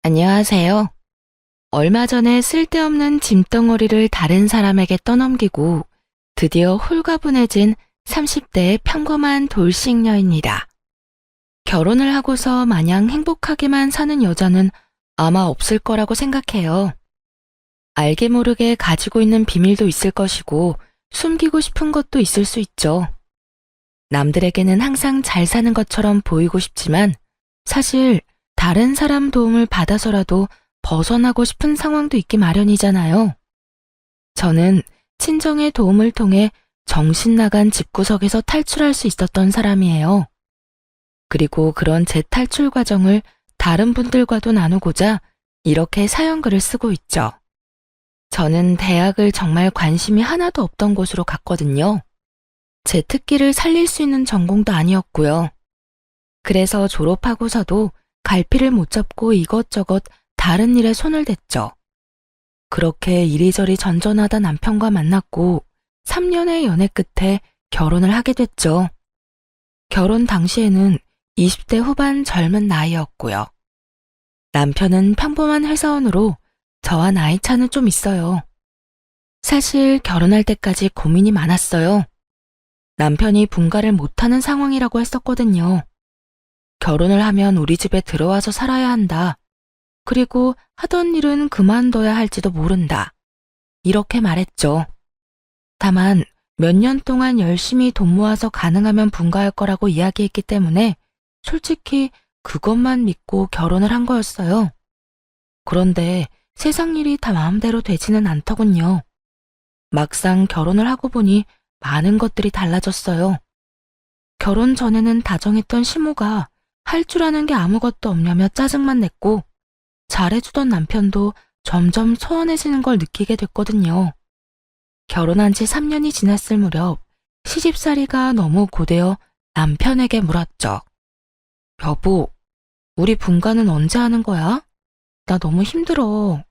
안녕하세요. 얼마 전에 쓸데없는 짐덩어리를 다른 사람에게 떠넘기고 드디어 홀가분해진 30대의 평범한 돌싱녀입니다. 결혼을 하고서 마냥 행복하게만 사는 여자는 아마 없을 거라고 생각해요. 알게 모르게 가지고 있는 비밀도 있을 것이고 숨기고 싶은 것도 있을 수 있죠. 남들에게는 항상 잘 사는 것처럼 보이고 싶지만 사실 다른 사람 도움을 받아서라도 벗어나고 싶은 상황도 있기 마련이잖아요. 저는 친정의 도움을 통해 정신 나간 집구석에서 탈출할 수 있었던 사람이에요. 그리고 그런 제 탈출 과정을 다른 분들과도 나누고자 이렇게 사연글을 쓰고 있죠. 저는 대학을 정말 관심이 하나도 없던 곳으로 갔거든요. 제 특기를 살릴 수 있는 전공도 아니었고요. 그래서 졸업하고서도 갈피를 못 잡고 이것저것 다른 일에 손을 댔죠. 그렇게 이리저리 전전하다 남편과 만났고 3년의 연애 끝에 결혼을 하게 됐죠. 결혼 당시에는 20대 후반 젊은 나이였고요. 남편은 평범한 회사원으로 저와 나이 차는 좀 있어요. 사실 결혼할 때까지 고민이 많았어요. 남편이 분가를 못하는 상황이라고 했었거든요. 결혼을 하면 우리 집에 들어와서 살아야 한다. 그리고 하던 일은 그만둬야 할지도 모른다. 이렇게 말했죠. 다만 몇 년 동안 열심히 돈 모아서 가능하면 분가할 거라고 이야기했기 때문에 솔직히 그것만 믿고 결혼을 한 거였어요. 그런데 세상 일이 다 마음대로 되지는 않더군요. 막상 결혼을 하고 보니 많은 것들이 달라졌어요. 결혼 전에는 다정했던 시모가 할 줄 아는 게 아무것도 없냐며 짜증만 냈고 잘해주던 남편도 점점 소원해지는 걸 느끼게 됐거든요. 결혼한 지 3년이 지났을 무렵 시집살이가 너무 고되어 남편에게 물었죠. 여보, 우리 분가는 언제 하는 거야? 나 너무 힘들어.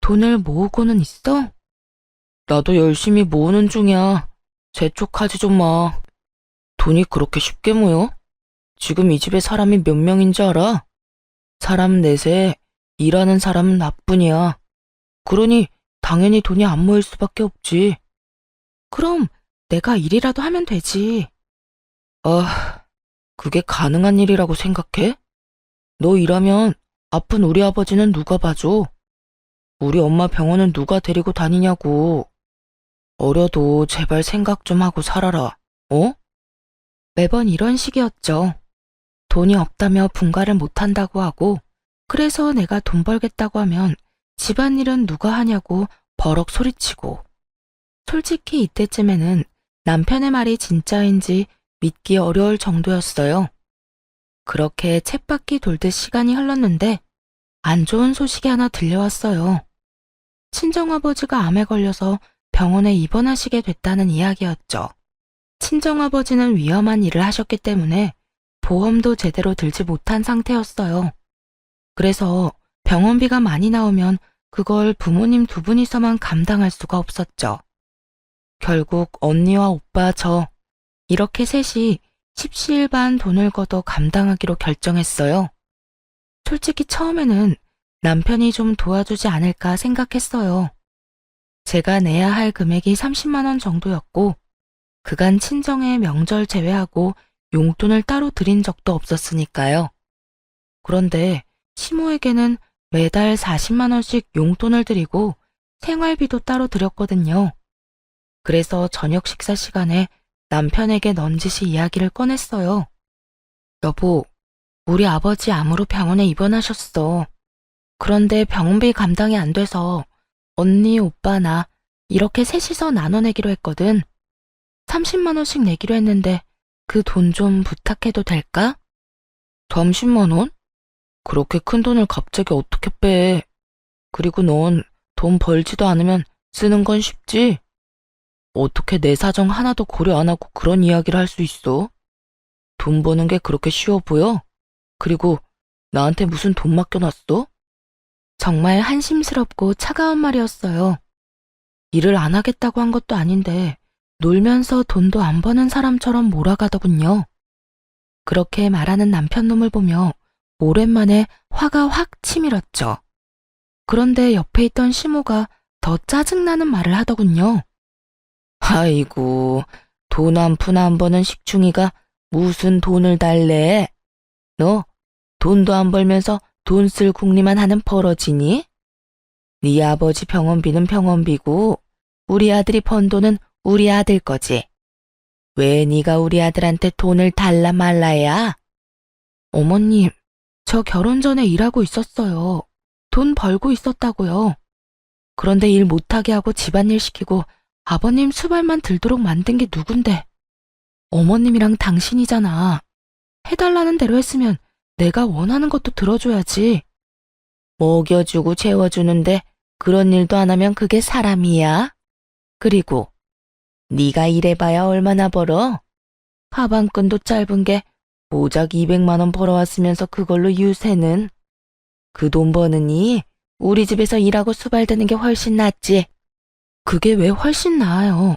돈을 모으고는 있어? 나도 열심히 모으는 중이야. 재촉하지 좀 마. 돈이 그렇게 쉽게 모여? 지금 이 집에 사람이 몇 명인지 알아? 사람 넷에 일하는 사람은 나뿐이야. 그러니 당연히 돈이 안 모일 수밖에 없지. 그럼 내가 일이라도 하면 되지. 아, 그게 가능한 일이라고 생각해? 너 일하면 아픈 우리 아버지는 누가 봐줘? 우리 엄마 병원은 누가 데리고 다니냐고. 어려도 제발 생각 좀 하고 살아라. 어? 매번 이런 식이었죠. 돈이 없다며 분가를 못한다고 하고 그래서 내가 돈 벌겠다고 하면 집안일은 누가 하냐고 버럭 소리치고 솔직히 이때쯤에는 남편의 말이 진짜인지 믿기 어려울 정도였어요. 그렇게 쳇바퀴 돌듯 시간이 흘렀는데 안 좋은 소식이 하나 들려왔어요. 친정아버지가 암에 걸려서 병원에 입원하시게 됐다는 이야기였죠. 친정아버지는 위험한 일을 하셨기 때문에 보험도 제대로 들지 못한 상태였어요. 그래서 병원비가 많이 나오면 그걸 부모님 두 분이서만 감당할 수가 없었죠. 결국 언니와 오빠 저 이렇게 셋이 십시일반 돈을 걷어 감당하기로 결정했어요. 솔직히 처음에는 남편이 좀 도와주지 않을까 생각했어요. 제가 내야 할 금액이 30만 원 정도였고 그간 친정의 명절 제외하고 용돈을 따로 드린 적도 없었으니까요. 그런데 시모에게는 매달 40만 원씩 용돈을 드리고 생활비도 따로 드렸거든요. 그래서 저녁 식사 시간에 남편에게 넌지시 이야기를 꺼냈어요. 여보, 우리 아버지 암으로 병원에 입원하셨어. 그런데 병원비 감당이 안 돼서 언니, 오빠, 나 이렇게 셋이서 나눠내기로 했거든. 30만 원씩 내기로 했는데 그 돈 좀 부탁해도 될까? 30만 원? 그렇게 큰 돈을 갑자기 어떻게 빼? 그리고 넌 돈 벌지도 않으면 쓰는 건 쉽지? 어떻게 내 사정 하나도 고려 안 하고 그런 이야기를 할 수 있어? 돈 버는 게 그렇게 쉬워 보여? 그리고 나한테 무슨 돈 맡겨놨어? 정말 한심스럽고 차가운 말이었어요. 일을 안 하겠다고 한 것도 아닌데 놀면서 돈도 안 버는 사람처럼 몰아가더군요. 그렇게 말하는 남편 놈을 보며 오랜만에 화가 확 치밀었죠. 그런데 옆에 있던 시모가 더 짜증나는 말을 하더군요. 아이고, 돈 한 푼 안 버는 식충이가 무슨 돈을 달래? 너 돈도 안 벌면서 돈 쓸 궁리만 하는 버러지니? 네 아버지 병원비는 병원비고 우리 아들이 번 돈은 우리 아들 거지. 왜 네가 우리 아들한테 돈을 달라 말라야? 어머님, 저 결혼 전에 일하고 있었어요. 돈 벌고 있었다고요. 그런데 일 못하게 하고 집안일 시키고 아버님 수발만 들도록 만든 게 누군데? 어머님이랑 당신이잖아. 해달라는 대로 했으면 내가 원하는 것도 들어줘야지. 먹여주고 재워주는데 그런 일도 안 하면 그게 사람이야? 그리고 네가 일해봐야 얼마나 벌어? 하반끈도 짧은 게 고작 200만 원 벌어왔으면서 그걸로 유세는? 그 돈 버느니 우리 집에서 일하고 수발드는 게 훨씬 낫지. 그게 왜 훨씬 나아요?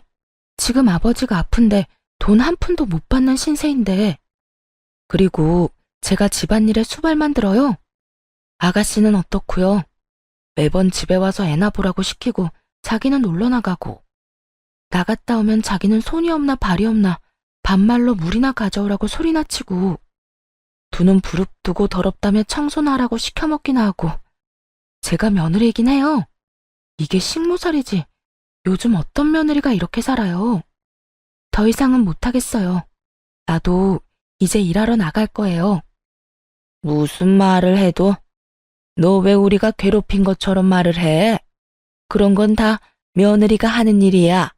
지금 아버지가 아픈데 돈 한 푼도 못 받는 신세인데. 그리고 제가 집안일에 수발만 들어요? 아가씨는 어떻고요? 매번 집에 와서 애나 보라고 시키고 자기는 놀러 나가고. 나갔다 오면 자기는 손이 없나 발이 없나 반말로 물이나 가져오라고 소리나 치고. 두 눈 부릅뜨고 더럽다며 청소나 하라고 시켜먹기나 하고. 제가 며느리이긴 해요. 이게 식모살이지. 요즘 어떤 며느리가 이렇게 살아요. 더 이상은 못하겠어요. 나도 이제 일하러 나갈 거예요. 무슨 말을 해도 너 왜 우리가 괴롭힌 것처럼 말을 해? 그런 건 다 며느리가 하는 일이야.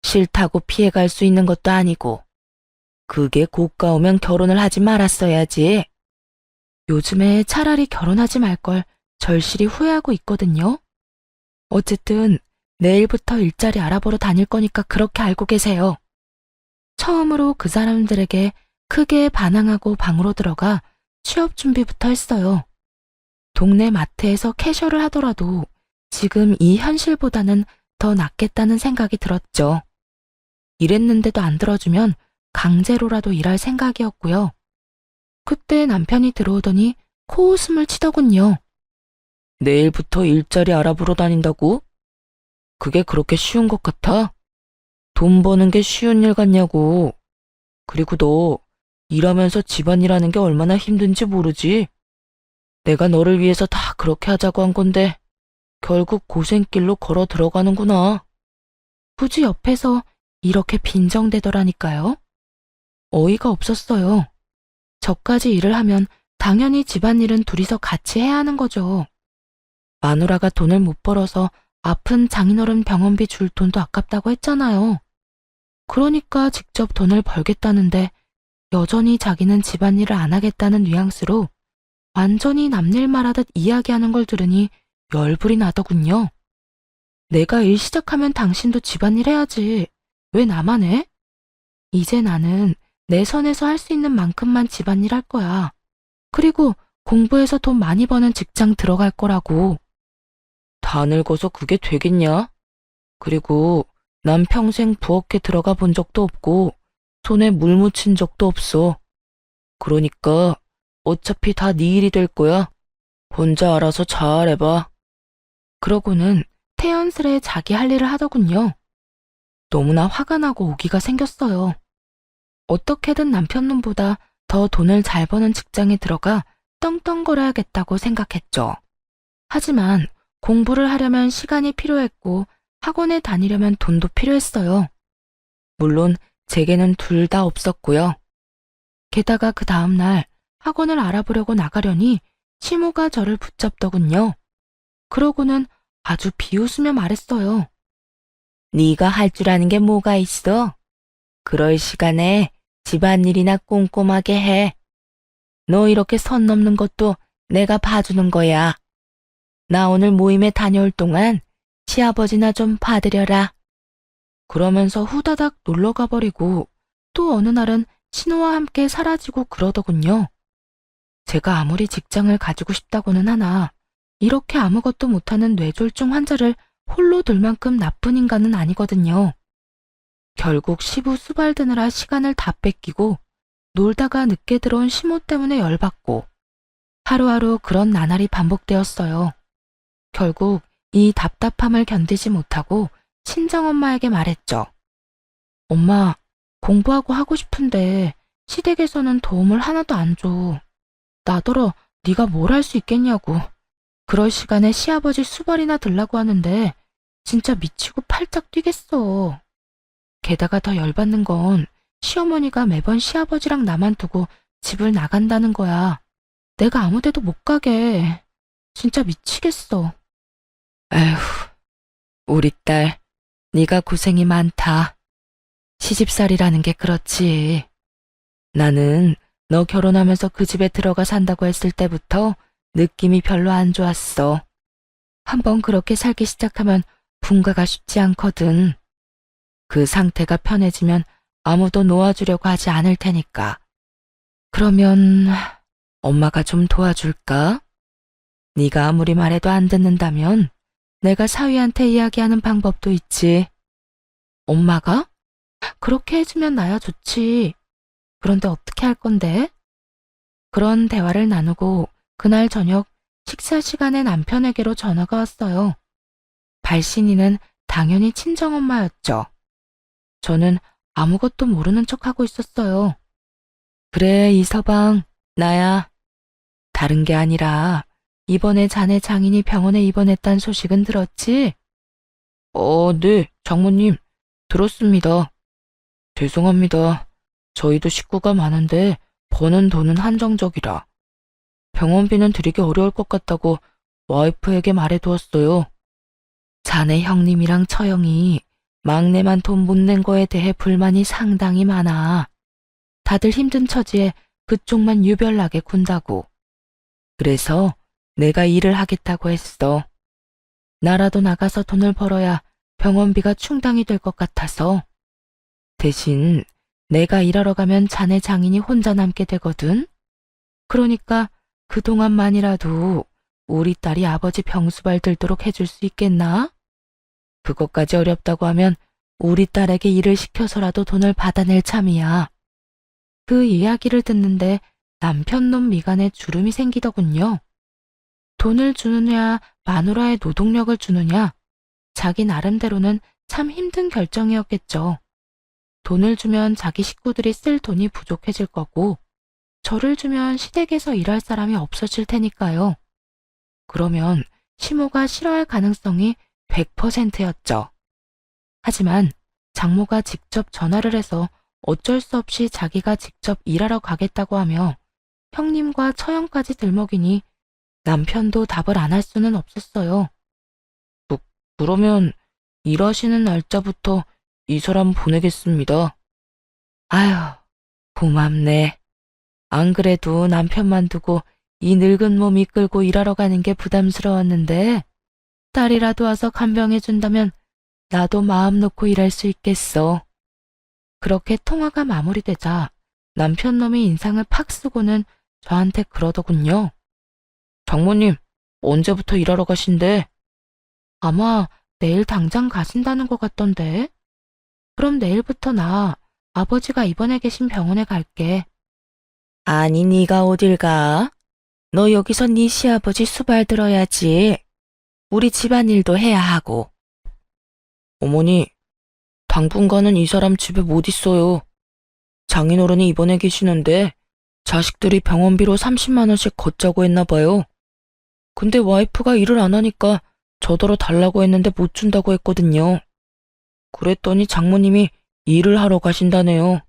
싫다고 피해갈 수 있는 것도 아니고. 그게 고가오면 결혼을 하지 말았어야지. 요즘에 차라리 결혼하지 말 걸 절실히 후회하고 있거든요. 어쨌든 내일부터 일자리 알아보러 다닐 거니까 그렇게 알고 계세요. 처음으로 그 사람들에게 크게 반항하고 방으로 들어가 취업 준비부터 했어요. 동네 마트에서 캐셔를 하더라도 지금 이 현실보다는 더 낫겠다는 생각이 들었죠. 일했는데도 안 들어주면 강제로라도 일할 생각이었고요. 그때 남편이 들어오더니 코웃음을 치더군요. 내일부터 일자리 알아보러 다닌다고? 그게 그렇게 쉬운 것 같아? 돈 버는 게 쉬운 일 같냐고. 그리고 너 일하면서 집안일하는 게 얼마나 힘든지 모르지? 내가 너를 위해서 다 그렇게 하자고 한 건데 결국 고생길로 걸어 들어가는구나. 굳이 옆에서 이렇게 빈정대더라니까요. 어이가 없었어요. 저까지 일을 하면 당연히 집안일은 둘이서 같이 해야 하는 거죠. 마누라가 돈을 못 벌어서 아픈 장인어른 병원비 줄 돈도 아깝다고 했잖아요. 그러니까 직접 돈을 벌겠다는데 여전히 자기는 집안일을 안 하겠다는 뉘앙스로 완전히 남일 말하듯 이야기하는 걸 들으니 열불이 나더군요. 내가 일 시작하면 당신도 집안일 해야지. 왜 나만 해? 이제 나는 내 선에서 할 수 있는 만큼만 집안일 할 거야. 그리고 공부해서 돈 많이 버는 직장 들어갈 거라고. 다 늙어서 그게 되겠냐? 그리고 난 평생 부엌에 들어가 본 적도 없고 손에 물 묻힌 적도 없어. 그러니까 어차피 다 네 일이 될 거야. 혼자 알아서 잘해봐. 그러고는 태연스레 자기 할 일을 하더군요. 너무나 화가 나고 오기가 생겼어요. 어떻게든 남편 눈보다 더 돈을 잘 버는 직장에 들어가 떵떵거려야겠다고 생각했죠. 하지만 공부를 하려면 시간이 필요했고 학원에 다니려면 돈도 필요했어요. 물론 제게는 둘 다 없었고요. 게다가 그 다음날 학원을 알아보려고 나가려니 시모가 저를 붙잡더군요. 그러고는 아주 비웃으며 말했어요. 네가 할 줄 아는 게 뭐가 있어? 그럴 시간에 집안일이나 꼼꼼하게 해. 너 이렇게 선 넘는 것도 내가 봐주는 거야. 나 오늘 모임에 다녀올 동안 시아버지나 좀 봐드려라. 그러면서 후다닥 놀러 가버리고 또 어느 날은 신호와 함께 사라지고 그러더군요. 제가 아무리 직장을 가지고 싶다고는 하나 이렇게 아무것도 못하는 뇌졸중 환자를 홀로 둘 만큼 나쁜 인간은 아니거든요. 결국 시부 수발드느라 시간을 다 뺏기고 놀다가 늦게 들어온 시모 때문에 열받고 하루하루 그런 나날이 반복되었어요. 결국 이 답답함을 견디지 못하고 친정엄마에게 말했죠. 엄마, 공부하고 하고 싶은데 시댁에서는 도움을 하나도 안 줘. 나더러 네가 뭘 할 수 있겠냐고. 그럴 시간에 시아버지 수발이나 들라고 하는데 진짜 미치고 팔짝 뛰겠어. 게다가 더 열받는 건 시어머니가 매번 시아버지랑 나만 두고 집을 나간다는 거야. 내가 아무 데도 못 가게. 진짜 미치겠어. 에휴, 우리 딸, 네가 고생이 많다. 시집살이라는 게 그렇지. 나는 너 결혼하면서 그 집에 들어가 산다고 했을 때부터 느낌이 별로 안 좋았어. 한번 그렇게 살기 시작하면 분가가 쉽지 않거든. 그 상태가 편해지면 아무도 놓아주려고 하지 않을 테니까. 그러면 엄마가 좀 도와줄까? 네가 아무리 말해도 안 듣는다면 내가 사위한테 이야기하는 방법도 있지. 엄마가? 그렇게 해주면 나야 좋지. 그런데 어떻게 할 건데? 그런 대화를 나누고 그날 저녁 식사 시간에 남편에게로 전화가 왔어요. 발신이는 당연히 친정엄마였죠. 저는 아무것도 모르는 척하고 있었어요. 그래, 이서방, 나야. 다른 게 아니라 이번에 자네 장인이 병원에 입원했단 소식은 들었지? 네, 장모님. 들었습니다. 죄송합니다. 저희도 식구가 많은데 버는 돈은 한정적이라. 병원비는 드리기 어려울 것 같다고 와이프에게 말해두었어요. 자네 형님이랑 처형이 막내만 돈 못 낸 거에 대해 불만이 상당히 많아. 다들 힘든 처지에 그쪽만 유별나게 군다고. 그래서 내가 일을 하겠다고 했어. 나라도 나가서 돈을 벌어야 병원비가 충당이 될 것 같아서. 대신 내가 일하러 가면 자네 장인이 혼자 남게 되거든. 그러니까 그동안만이라도 우리 딸이 아버지 병수발 들도록 해줄 수 있겠나? 그것까지 어렵다고 하면 우리 딸에게 일을 시켜서라도 돈을 받아낼 참이야. 그 이야기를 듣는데 남편놈 미간에 주름이 생기더군요. 돈을 주느냐 마누라의 노동력을 주느냐, 자기 나름대로는 참 힘든 결정이었겠죠. 돈을 주면 자기 식구들이 쓸 돈이 부족해질 거고, 저를 주면 시댁에서 일할 사람이 없어질 테니까요. 그러면 시모가 싫어할 가능성이 100%였죠. 하지만 장모가 직접 전화를 해서 어쩔 수 없이 자기가 직접 일하러 가겠다고 하며 형님과 처형까지 들먹이니 남편도 답을 안 할 수는 없었어요. 그러면 일하시는 날짜부터 이 사람 보내겠습니다. 아휴, 고맙네. 안 그래도 남편만 두고 이 늙은 몸 이끌고 일하러 가는 게 부담스러웠는데 딸이라도 와서 간병해준다면 나도 마음 놓고 일할 수 있겠어. 그렇게 통화가 마무리되자 남편 놈이 인상을 팍 쓰고는 저한테 그러더군요. 장모님, 언제부터 일하러 가신대? 아마 내일 당장 가신다는 것 같던데. 그럼 내일부터 나 아버지가 입원해 계신 병원에 갈게. 아니, 네가 어딜 가? 너 여기서 네 시아버지 수발 들어야지. 우리 집안일도 해야 하고. 어머니, 당분간은 이 사람 집에 못 있어요. 장인어른이 입원해 계시는데 자식들이 병원비로 30만 원씩 걷자고 했나 봐요. 근데 와이프가 일을 안 하니까 저더러 달라고 했는데 못 준다고 했거든요. 그랬더니 장모님이 일을 하러 가신다네요.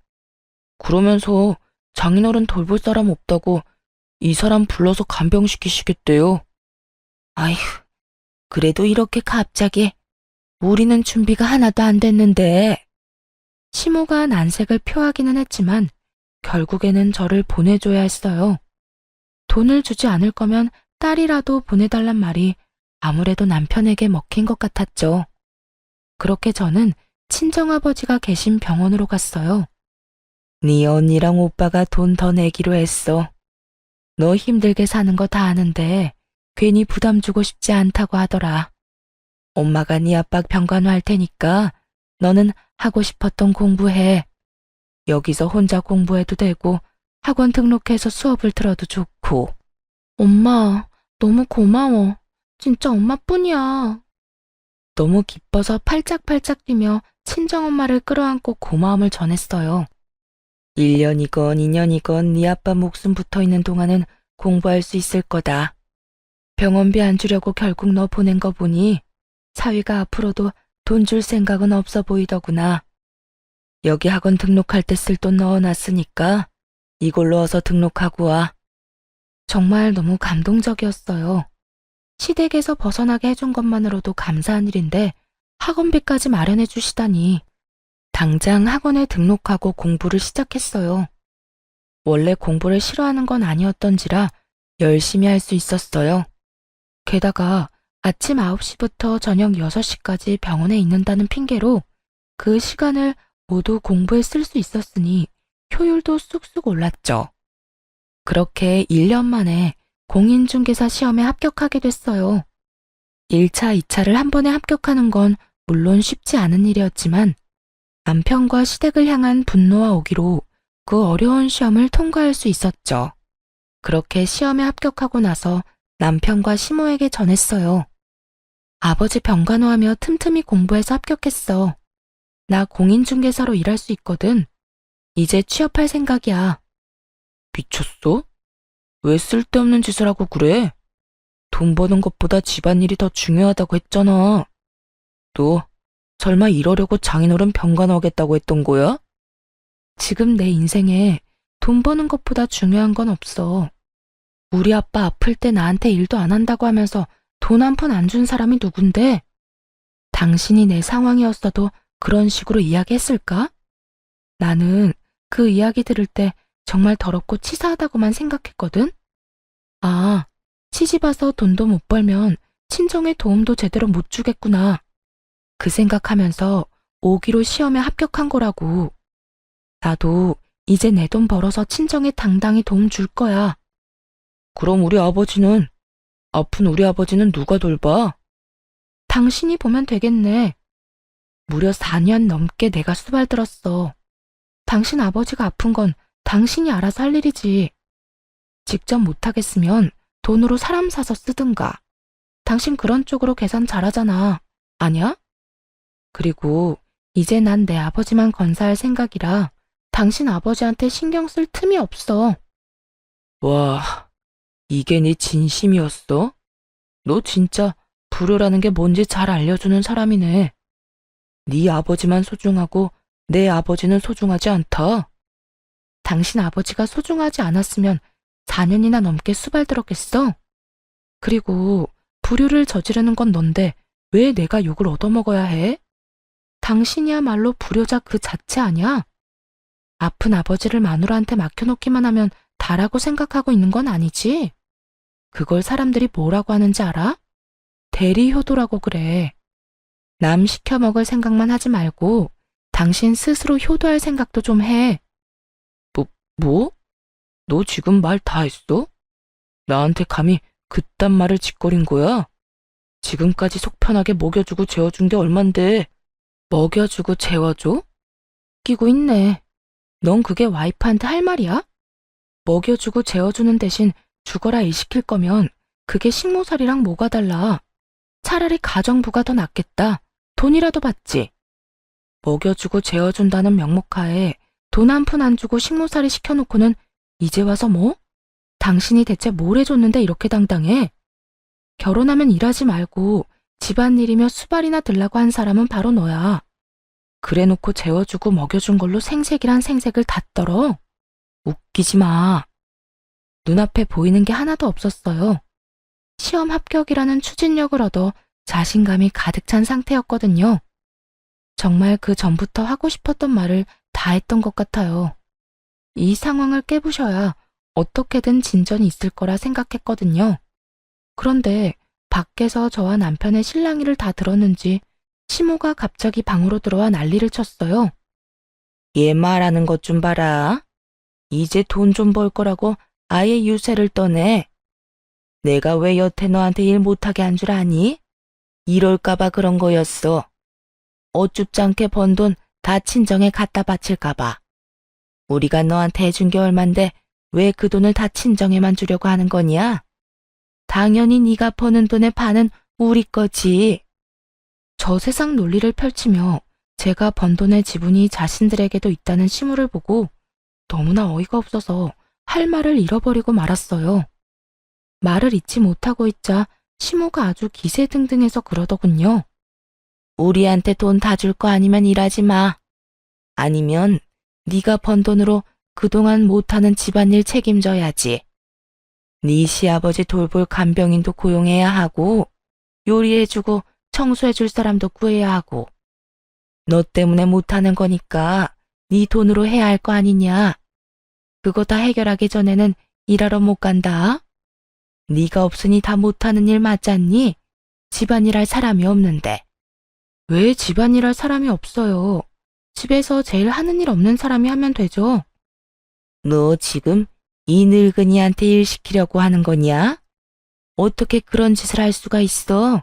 그러면서 장인어른 돌볼 사람 없다고 이 사람 불러서 간병시키시겠대요. 아휴, 그래도 이렇게 갑자기 우리는 준비가 하나도 안 됐는데. 시모가 난색을 표하기는 했지만 결국에는 저를 보내줘야 했어요. 돈을 주지 않을 거면 딸이라도 보내달란 말이 아무래도 남편에게 먹힌 것 같았죠. 그렇게 저는 친정아버지가 계신 병원으로 갔어요. 네 언니랑 오빠가 돈 더 내기로 했어. 너 힘들게 사는 거 다 아는데 괜히 부담 주고 싶지 않다고 하더라. 엄마가 네 압박 병간호할 테니까 너는 하고 싶었던 공부해. 여기서 혼자 공부해도 되고 학원 등록해서 수업을 들어도 좋고. 엄마, 너무 고마워. 진짜 엄마뿐이야. 너무 기뻐서 팔짝팔짝 뛰며 친정엄마를 끌어안고 고마움을 전했어요. 1년이건 2년이건 네 아빠 목숨 붙어있는 동안은 공부할 수 있을 거다. 병원비 안 주려고 결국 너 보낸 거 보니 사위가 앞으로도 돈 줄 생각은 없어 보이더구나. 여기 학원 등록할 때 쓸 돈 넣어놨으니까 이걸로 어서 등록하고 와. 정말 너무 감동적이었어요. 시댁에서 벗어나게 해준 것만으로도 감사한 일인데 학원비까지 마련해 주시다니. 당장 학원에 등록하고 공부를 시작했어요. 원래 공부를 싫어하는 건 아니었던지라 열심히 할 수 있었어요. 게다가 아침 9시부터 저녁 6시까지 병원에 있는다는 핑계로 그 시간을 모두 공부에 쓸 수 있었으니 효율도 쑥쑥 올랐죠. 그렇게 1년 만에 공인중개사 시험에 합격하게 됐어요. 1차, 2차를 한 번에 합격하는 건 물론 쉽지 않은 일이었지만 남편과 시댁을 향한 분노와 오기로 그 어려운 시험을 통과할 수 있었죠. 그렇게 시험에 합격하고 나서 남편과 시모에게 전했어요. 아버지 병간호하며 틈틈이 공부해서 합격했어. 나 공인중개사로 일할 수 있거든. 이제 취업할 생각이야. 미쳤어? 왜 쓸데없는 짓을 하고 그래? 돈 버는 것보다 집안일이 더 중요하다고 했잖아. 너 설마 이러려고 장인어른 병간호하겠다고 했던 거야? 지금 내 인생에 돈 버는 것보다 중요한 건 없어. 우리 아빠 아플 때 나한테 일도 안 한다고 하면서 돈 한 푼 안 준 사람이 누군데? 당신이 내 상황이었어도 그런 식으로 이야기했을까? 나는 그 이야기 들을 때 정말 더럽고 치사하다고만 생각했거든? 아, 시집 와서 돈도 못 벌면 친정에 도움도 제대로 못 주겠구나. 그 생각하면서 오기로 시험에 합격한 거라고. 나도 이제 내 돈 벌어서 친정에 당당히 도움 줄 거야. 그럼 아픈 우리 아버지는 누가 돌봐? 당신이 보면 되겠네. 무려 4년 넘게 내가 수발들었어. 당신 아버지가 아픈 건 당신이 알아서 할 일이지. 직접 못하겠으면 돈으로 사람 사서 쓰든가. 당신 그런 쪽으로 계산 잘하잖아. 아냐? 그리고 이제 난 내 아버지만 건사할 생각이라 당신 아버지한테 신경 쓸 틈이 없어. 와, 이게 네 진심이었어? 너 진짜 불효라는 게 뭔지 잘 알려주는 사람이네. 네 아버지만 소중하고 내 아버지는 소중하지 않다. 당신 아버지가 소중하지 않았으면 4년이나 넘게 수발들었겠어? 그리고 불효를 저지르는 건 넌데 왜 내가 욕을 얻어먹어야 해? 당신이야말로 불효자 그 자체 아니야? 아픈 아버지를 마누라한테 맡겨놓기만 하면 다라고 생각하고 있는 건 아니지? 그걸 사람들이 뭐라고 하는지 알아? 대리효도라고 그래. 남 시켜먹을 생각만 하지 말고 당신 스스로 효도할 생각도 좀 해. 뭐? 너 지금 말 다 했어? 나한테 감히 그딴 말을 짓거린 거야? 지금까지 속 편하게 먹여주고 재워준 게 얼만데 먹여주고 재워줘? 끼고 있네. 넌 그게 와이프한테 할 말이야? 먹여주고 재워주는 대신 죽어라 일 시킬 거면 그게 식모살이랑 뭐가 달라. 차라리 가정부가 더 낫겠다. 돈이라도 받지. 먹여주고 재워준다는 명목하에 돈 한 푼 안 주고 식모살이 시켜놓고는 이제 와서 뭐? 당신이 대체 뭘 해줬는데 이렇게 당당해? 결혼하면 일하지 말고 집안일이며 수발이나 들라고 한 사람은 바로 너야. 그래놓고 재워주고 먹여준 걸로 생색이란 생색을 다 떨어? 웃기지 마. 눈앞에 보이는 게 하나도 없었어요. 시험 합격이라는 추진력을 얻어 자신감이 가득 찬 상태였거든요. 정말 그 전부터 하고 싶었던 말을 다 했던 것 같아요. 이 상황을 깨부셔야 어떻게든 진전이 있을 거라 생각했거든요. 그런데 밖에서 저와 남편의 실랑이를 다 들었는지 시모가 갑자기 방으로 들어와 난리를 쳤어요. 얘 말하는 것 좀 봐라. 이제 돈 좀 벌 거라고 아예 유세를 떠내. 내가 왜 여태 너한테 일 못하게 한 줄 아니? 이럴까봐 그런 거였어. 어쭙지 않게 번 돈 다 친정에 갖다 바칠까봐. 우리가 너한테 해준 게 얼만데 왜 그 돈을 다 친정에만 주려고 하는 거냐? 당연히 네가 버는 돈의 반은 우리 거지. 저 세상 논리를 펼치며 제가 번 돈의 지분이 자신들에게도 있다는 시무를 보고 너무나 어이가 없어서 할 말을 잃어버리고 말았어요. 말을 잊지 못하고 있자 시모가 아주 기세등등해서 그러더군요. 우리한테 돈 다 줄 거 아니면 일하지 마. 아니면 네가 번 돈으로 그동안 못하는 집안일 책임져야지. 네 시아버지 돌볼 간병인도 고용해야 하고 요리해주고 청소해줄 사람도 구해야 하고 너 때문에 못하는 거니까 네 돈으로 해야 할 거 아니냐. 그거 다 해결하기 전에는 일하러 못 간다. 네가 없으니 다 못하는 일 맞잖니? 집안일 할 사람이 없는데. 왜 집안일 할 사람이 없어요? 집에서 제일 하는 일 없는 사람이 하면 되죠. 너 지금 이 늙은이한테 일 시키려고 하는 거냐? 어떻게 그런 짓을 할 수가 있어?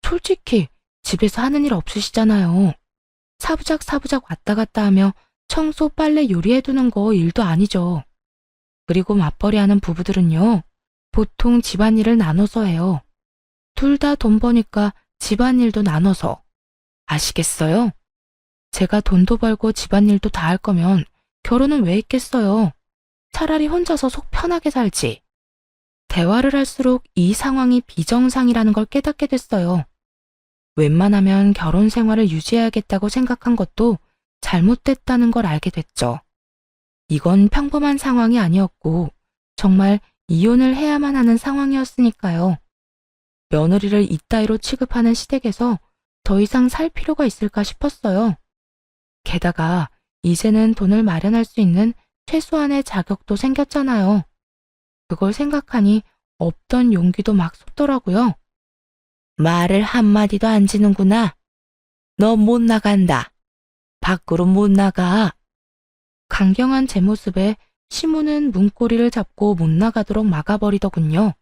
솔직히 집에서 하는 일 없으시잖아요. 사부작 왔다 갔다 하며 청소, 빨래, 요리해두는 거 일도 아니죠. 그리고 맞벌이하는 부부들은요, 보통 집안일을 나눠서 해요. 둘 다 돈 버니까 집안일도 나눠서. 아시겠어요? 제가 돈도 벌고 집안일도 다 할 거면 결혼은 왜 했겠어요? 차라리 혼자서 속 편하게 살지. 대화를 할수록 이 상황이 비정상이라는 걸 깨닫게 됐어요. 웬만하면 결혼 생활을 유지해야겠다고 생각한 것도 잘못됐다는 걸 알게 됐죠. 이건 평범한 상황이 아니었고 정말 이혼을 해야만 하는 상황이었으니까요. 며느리를 이따위로 취급하는 시댁에서 더 이상 살 필요가 있을까 싶었어요. 게다가 이제는 돈을 마련할 수 있는 최소한의 자격도 생겼잖아요. 그걸 생각하니 없던 용기도 막 솟더라고요. 말을 한마디도 안 지는구나. 너 못 나간다. 밖으로 못 나가. 강경한 제 모습에 시모는 문고리를 잡고 못 나가도록 막아버리더군요.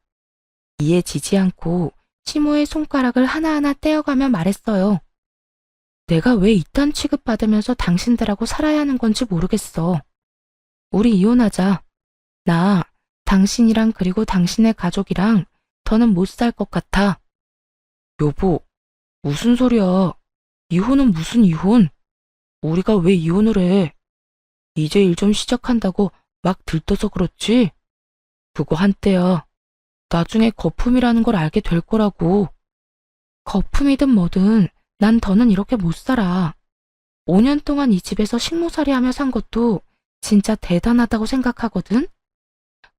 이에 지지 않고 시모의 손가락을 하나하나 떼어가며 말했어요. 내가 왜 이딴 취급받으면서 당신들하고 살아야 하는 건지 모르겠어. 우리 이혼하자. 나 당신이랑 그리고 당신의 가족이랑 더는 못 살 것 같아. 여보, 무슨 소리야. 이혼은 무슨 이혼? 우리가 왜 이혼을 해? 이제 일 좀 시작한다고 막 들떠서 그렇지? 그거 한때야. 나중에 거품이라는 걸 알게 될 거라고. 거품이든 뭐든 난 더는 이렇게 못 살아. 5년 동안 이 집에서 식모살이 하며 산 것도 진짜 대단하다고 생각하거든?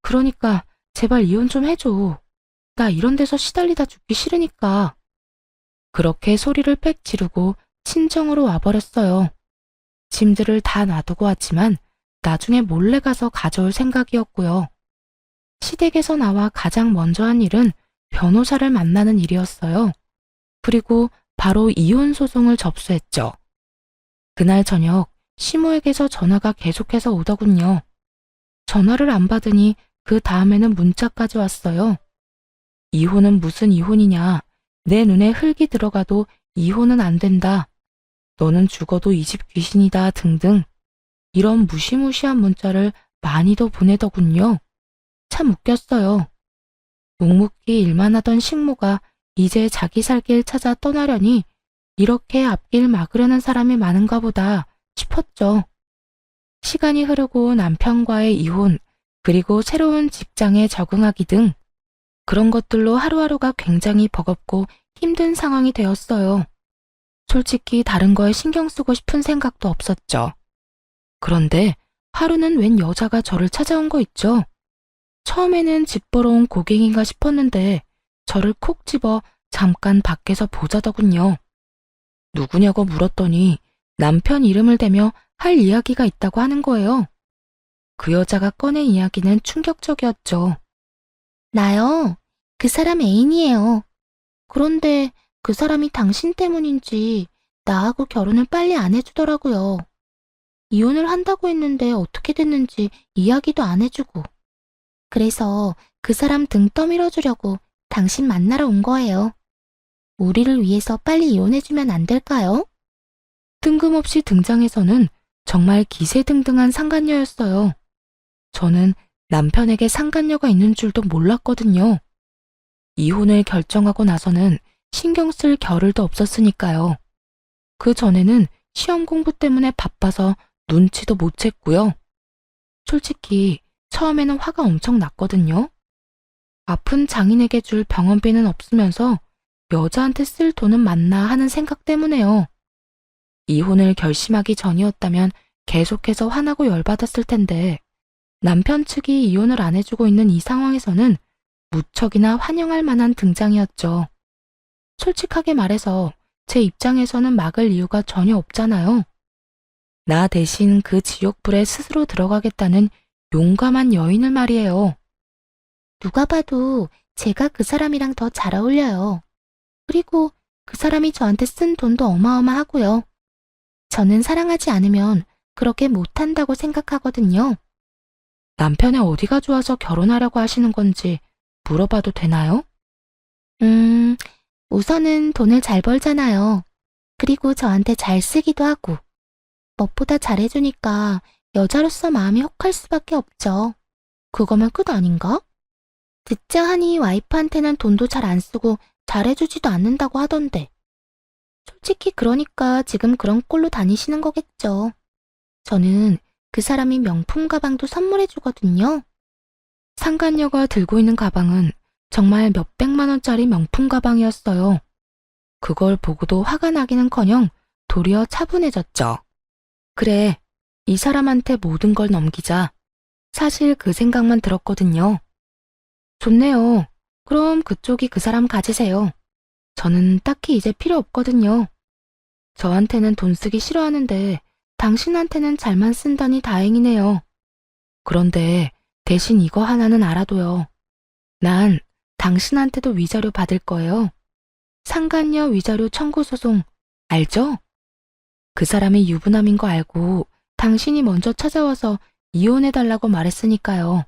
그러니까 제발 이혼 좀 해줘. 나 이런 데서 시달리다 죽기 싫으니까. 그렇게 소리를 빽 지르고 친정으로 와버렸어요. 짐들을 다 놔두고 왔지만 나중에 몰래 가서 가져올 생각이었고요. 시댁에서 나와 가장 먼저 한 일은 변호사를 만나는 일이었어요. 그리고 바로 이혼 소송을 접수했죠. 그날 저녁 시모에게서 전화가 계속해서 오더군요. 전화를 안 받으니 그 다음에는 문자까지 왔어요. 이혼은 무슨 이혼이냐. 내 눈에 흙이 들어가도 이혼은 안 된다. 너는 죽어도 이 집 귀신이다 등등. 이런 무시무시한 문자를 많이도 보내더군요. 참 웃겼어요. 묵묵히 일만 하던 식모가 이제 자기 살 길 찾아 떠나려니 이렇게 앞길 막으려는 사람이 많은가 보다 싶었죠. 시간이 흐르고 남편과의 이혼, 그리고 새로운 직장에 적응하기 등 그런 것들로 하루하루가 굉장히 버겁고 힘든 상황이 되었어요. 솔직히 다른 거에 신경 쓰고 싶은 생각도 없었죠. 그런데 하루는 웬 여자가 저를 찾아온 거 있죠. 처음에는 집 보러 온 고객인가 싶었는데 저를 콕 집어 잠깐 밖에서 보자더군요. 누구냐고 물었더니 남편 이름을 대며 할 이야기가 있다고 하는 거예요. 그 여자가 꺼낸 이야기는 충격적이었죠. 나요. 그 사람 애인이에요. 그런데 그 사람이 당신 때문인지 나하고 결혼을 빨리 안 해주더라고요. 이혼을 한다고 했는데 어떻게 됐는지 이야기도 안 해주고. 그래서 그 사람 등 떠밀어 주려고 당신 만나러 온 거예요. 우리를 위해서 빨리 이혼해주면 안 될까요? 뜬금없이 등장해서는 정말 기세등등한 상간녀였어요. 저는 남편에게 상간녀가 있는 줄도 몰랐거든요. 이혼을 결정하고 나서는 신경 쓸 겨를도 없었으니까요. 그 전에는 시험 공부 때문에 바빠서 눈치도 못 챘고요. 솔직히 처음에는 화가 엄청 났거든요. 아픈 장인에게 줄 병원비는 없으면서 여자한테 쓸 돈은 많나 하는 생각 때문에요. 이혼을 결심하기 전이었다면 계속해서 화나고 열받았을 텐데 남편 측이 이혼을 안 해주고 있는 이 상황에서는 무척이나 환영할 만한 등장이었죠. 솔직하게 말해서 제 입장에서는 막을 이유가 전혀 없잖아요. 나 대신 그 지옥불에 스스로 들어가겠다는 용감한 여인을 말이에요. 누가 봐도 제가 그 사람이랑 더 잘 어울려요. 그리고 그 사람이 저한테 쓴 돈도 어마어마하고요. 저는 사랑하지 않으면 그렇게 못한다고 생각하거든요. 남편의 어디가 좋아서 결혼하려고 하시는 건지 물어봐도 되나요? 음, 우선은 돈을 잘 벌잖아요. 그리고 저한테 잘 쓰기도 하고. 무엇보다 잘해주니까 여자로서 마음이 혹할 수밖에 없죠. 그거면 끝 아닌가? 듣자 하니 와이프한테는 돈도 잘 안 쓰고 잘해주지도 않는다고 하던데. 솔직히 그러니까 지금 그런 꼴로 다니시는 거겠죠. 저는 그 사람이 명품 가방도 선물해주거든요. 상간녀가 들고 있는 가방은 정말 몇백만 원짜리 명품 가방이었어요. 그걸 보고도 화가 나기는커녕 도리어 차분해졌죠. 그래, 이 사람한테 모든 걸 넘기자. 사실 그 생각만 들었거든요. 좋네요. 그럼 그쪽이 그 사람 가지세요. 저는 딱히 이제 필요 없거든요. 저한테는 돈 쓰기 싫어하는데 당신한테는 잘만 쓴다니 다행이네요. 그런데 대신 이거 하나는 알아둬요. 난 당신한테도 위자료 받을 거예요. 상간녀 위자료 청구 소송 알죠? 그 사람이 유부남인 거 알고 당신이 먼저 찾아와서 이혼해달라고 말했으니까요.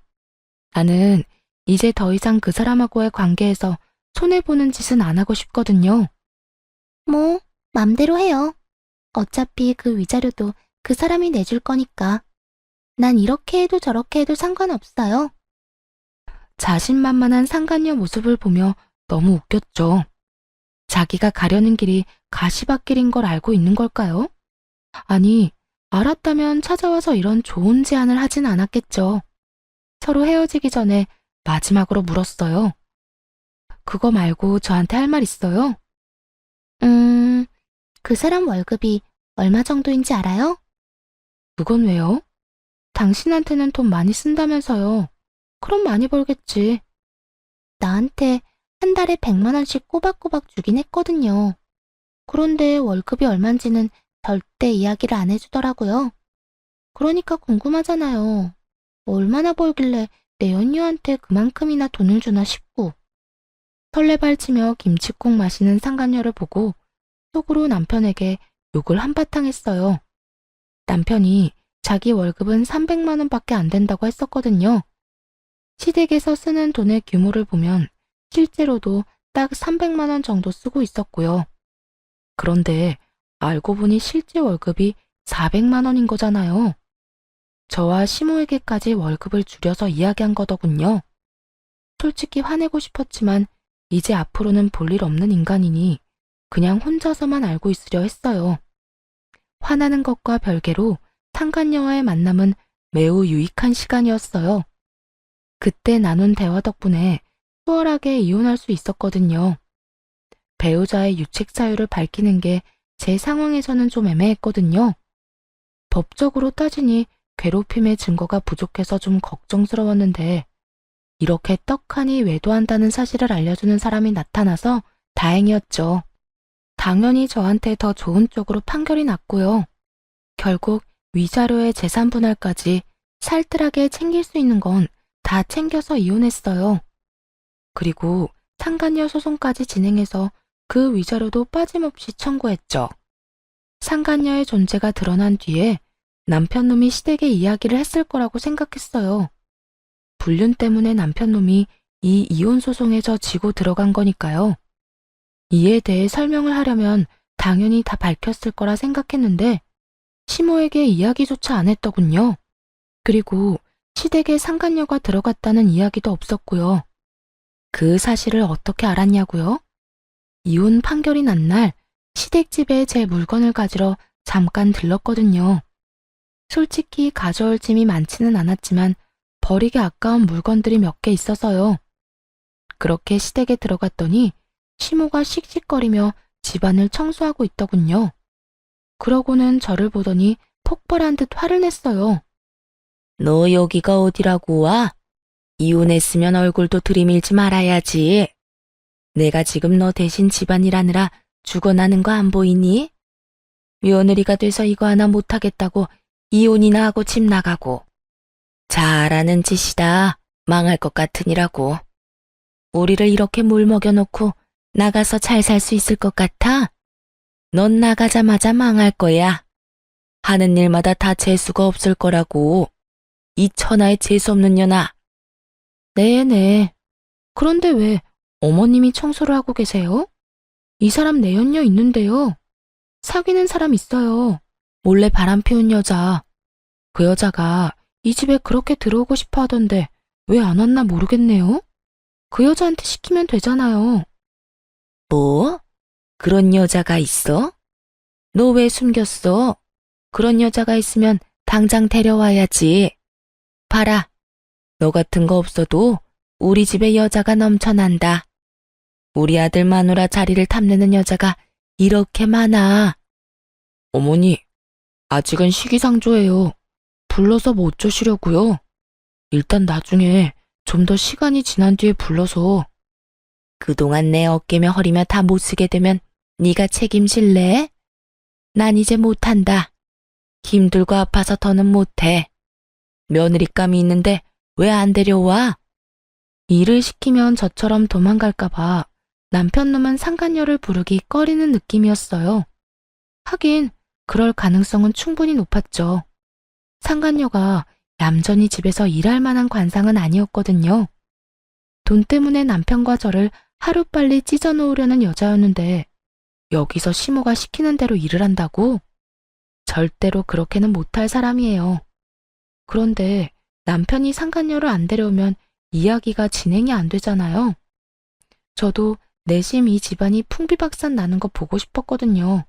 나는 이제 더 이상 그 사람하고의 관계에서 손해보는 짓은 안 하고 싶거든요. 뭐, 맘대로 해요. 어차피 그 위자료도 그 사람이 내줄 거니까. 난 이렇게 해도 저렇게 해도 상관없어요. 자신만만한 상간녀 모습을 보며 너무 웃겼죠. 자기가 가려는 길이 가시밭길인 걸 알고 있는 걸까요? 아니, 알았다면 찾아와서 이런 좋은 제안을 하진 않았겠죠. 서로 헤어지기 전에 마지막으로 물었어요. 그거 말고 저한테 할 말 있어요? 그 사람 월급이 얼마 정도인지 알아요? 그건 왜요? 당신한테는 돈 많이 쓴다면서요. 그럼 많이 벌겠지. 나한테 한 달에 100만 원씩 꼬박꼬박 주긴 했거든요. 그런데 월급이 얼만지는 절대 이야기를 안 해주더라고요. 그러니까 궁금하잖아요. 얼마나 벌길래 내 연유한테 그만큼이나 돈을 주나 싶고. 설레발치며 김치국 마시는 상간녀를 보고 속으로 남편에게 욕을 한바탕 했어요. 남편이 자기 월급은 300만 원밖에 안 된다고 했었거든요. 시댁에서 쓰는 돈의 규모를 보면 실제로도 딱 300만 원 정도 쓰고 있었고요. 그런데 알고 보니 실제 월급이 400만 원인 거잖아요. 저와 시모에게까지 월급을 줄여서 이야기한 거더군요. 솔직히 화내고 싶었지만 이제 앞으로는 볼 일 없는 인간이니 그냥 혼자서만 알고 있으려 했어요. 화나는 것과 별개로 상간녀와의 만남은 매우 유익한 시간이었어요. 그때 나눈 대화 덕분에 수월하게 이혼할 수 있었거든요. 배우자의 유책 사유를 밝히는 게 제 상황에서는 좀 애매했거든요. 법적으로 따지니 괴롭힘의 증거가 부족해서 좀 걱정스러웠는데 이렇게 떡하니 외도한다는 사실을 알려주는 사람이 나타나서 다행이었죠. 당연히 저한테 더 좋은 쪽으로 판결이 났고요. 결국 위자료의 재산 분할까지 살뜰하게 챙길 수 있는 건 다 챙겨서 이혼했어요. 그리고 상간녀 소송까지 진행해서 그 위자료도 빠짐없이 청구했죠. 상간녀의 존재가 드러난 뒤에 남편놈이 시댁에 이야기를 했을 거라고 생각했어요. 불륜 때문에 남편놈이 이 이혼 소송에 저 지고 들어간 거니까요. 이에 대해 설명을 하려면 당연히 다 밝혔을 거라 생각했는데 시모에게 이야기조차 안 했더군요. 그리고 시댁에 상간녀가 들어갔다는 이야기도 없었고요. 그 사실을 어떻게 알았냐고요? 이혼 판결이 난 날 시댁집에 제 물건을 가지러 잠깐 들렀거든요. 솔직히 가져올 짐이 많지는 않았지만 버리기 아까운 물건들이 몇 개 있어서요. 그렇게 시댁에 들어갔더니 시모가 씩씩거리며 집안을 청소하고 있더군요. 그러고는 저를 보더니 폭발한 듯 화를 냈어요. 너 여기가 어디라고 와? 이혼했으면 얼굴도 들이밀지 말아야지. 내가 지금 너 대신 집안일 하느라 죽어나는 거 안 보이니? 며느리가 돼서 이거 하나 못하겠다고 이혼이나 하고 집 나가고. 잘하는 짓이다. 망할 것 같으니라고. 우리를 이렇게 물 먹여놓고 나가서 잘 살 수 있을 것 같아? 넌 나가자마자 망할 거야. 하는 일마다 다 재수가 없을 거라고. 이 천하의 재수없는 년아. 네네. 그런데 왜 어머님이 청소를 하고 계세요? 이 사람 내연녀 있는데요. 사귀는 사람 있어요. 몰래 바람 피운 여자. 그 여자가 이 집에 그렇게 들어오고 싶어 하던데 왜 안 왔나 모르겠네요. 그 여자한테 시키면 되잖아요. 뭐? 그런 여자가 있어? 너 왜 숨겼어? 그런 여자가 있으면 당장 데려와야지. 봐라. 너 같은 거 없어도 우리 집에 여자가 넘쳐난다. 우리 아들 마누라 자리를 탐내는 여자가 이렇게 많아. 어머니, 아직은 시기상조예요. 불러서 뭐 어쩌시려고요? 일단 나중에 좀 더 시간이 지난 뒤에 불러서. 그동안 내 어깨며 허리며 다 못 쓰게 되면 네가 책임질래? 난 이제 못한다. 힘들고 아파서 더는 못해. 며느리감이 있는데 왜 안 데려와? 일을 시키면 저처럼 도망갈까봐 남편 놈은 상간녀를 부르기 꺼리는 느낌이었어요. 하긴 그럴 가능성은 충분히 높았죠. 상간녀가 얌전히 집에서 일할 만한 관상은 아니었거든요. 돈 때문에 남편과 저를 하루빨리 찢어놓으려는 여자였는데 여기서 시모가 시키는 대로 일을 한다고? 절대로 그렇게는 못할 사람이에요. 그런데 남편이 상간녀를 안 데려오면 이야기가 진행이 안 되잖아요. 저도 내심 이 집안이 풍비박산 나는 거 보고 싶었거든요.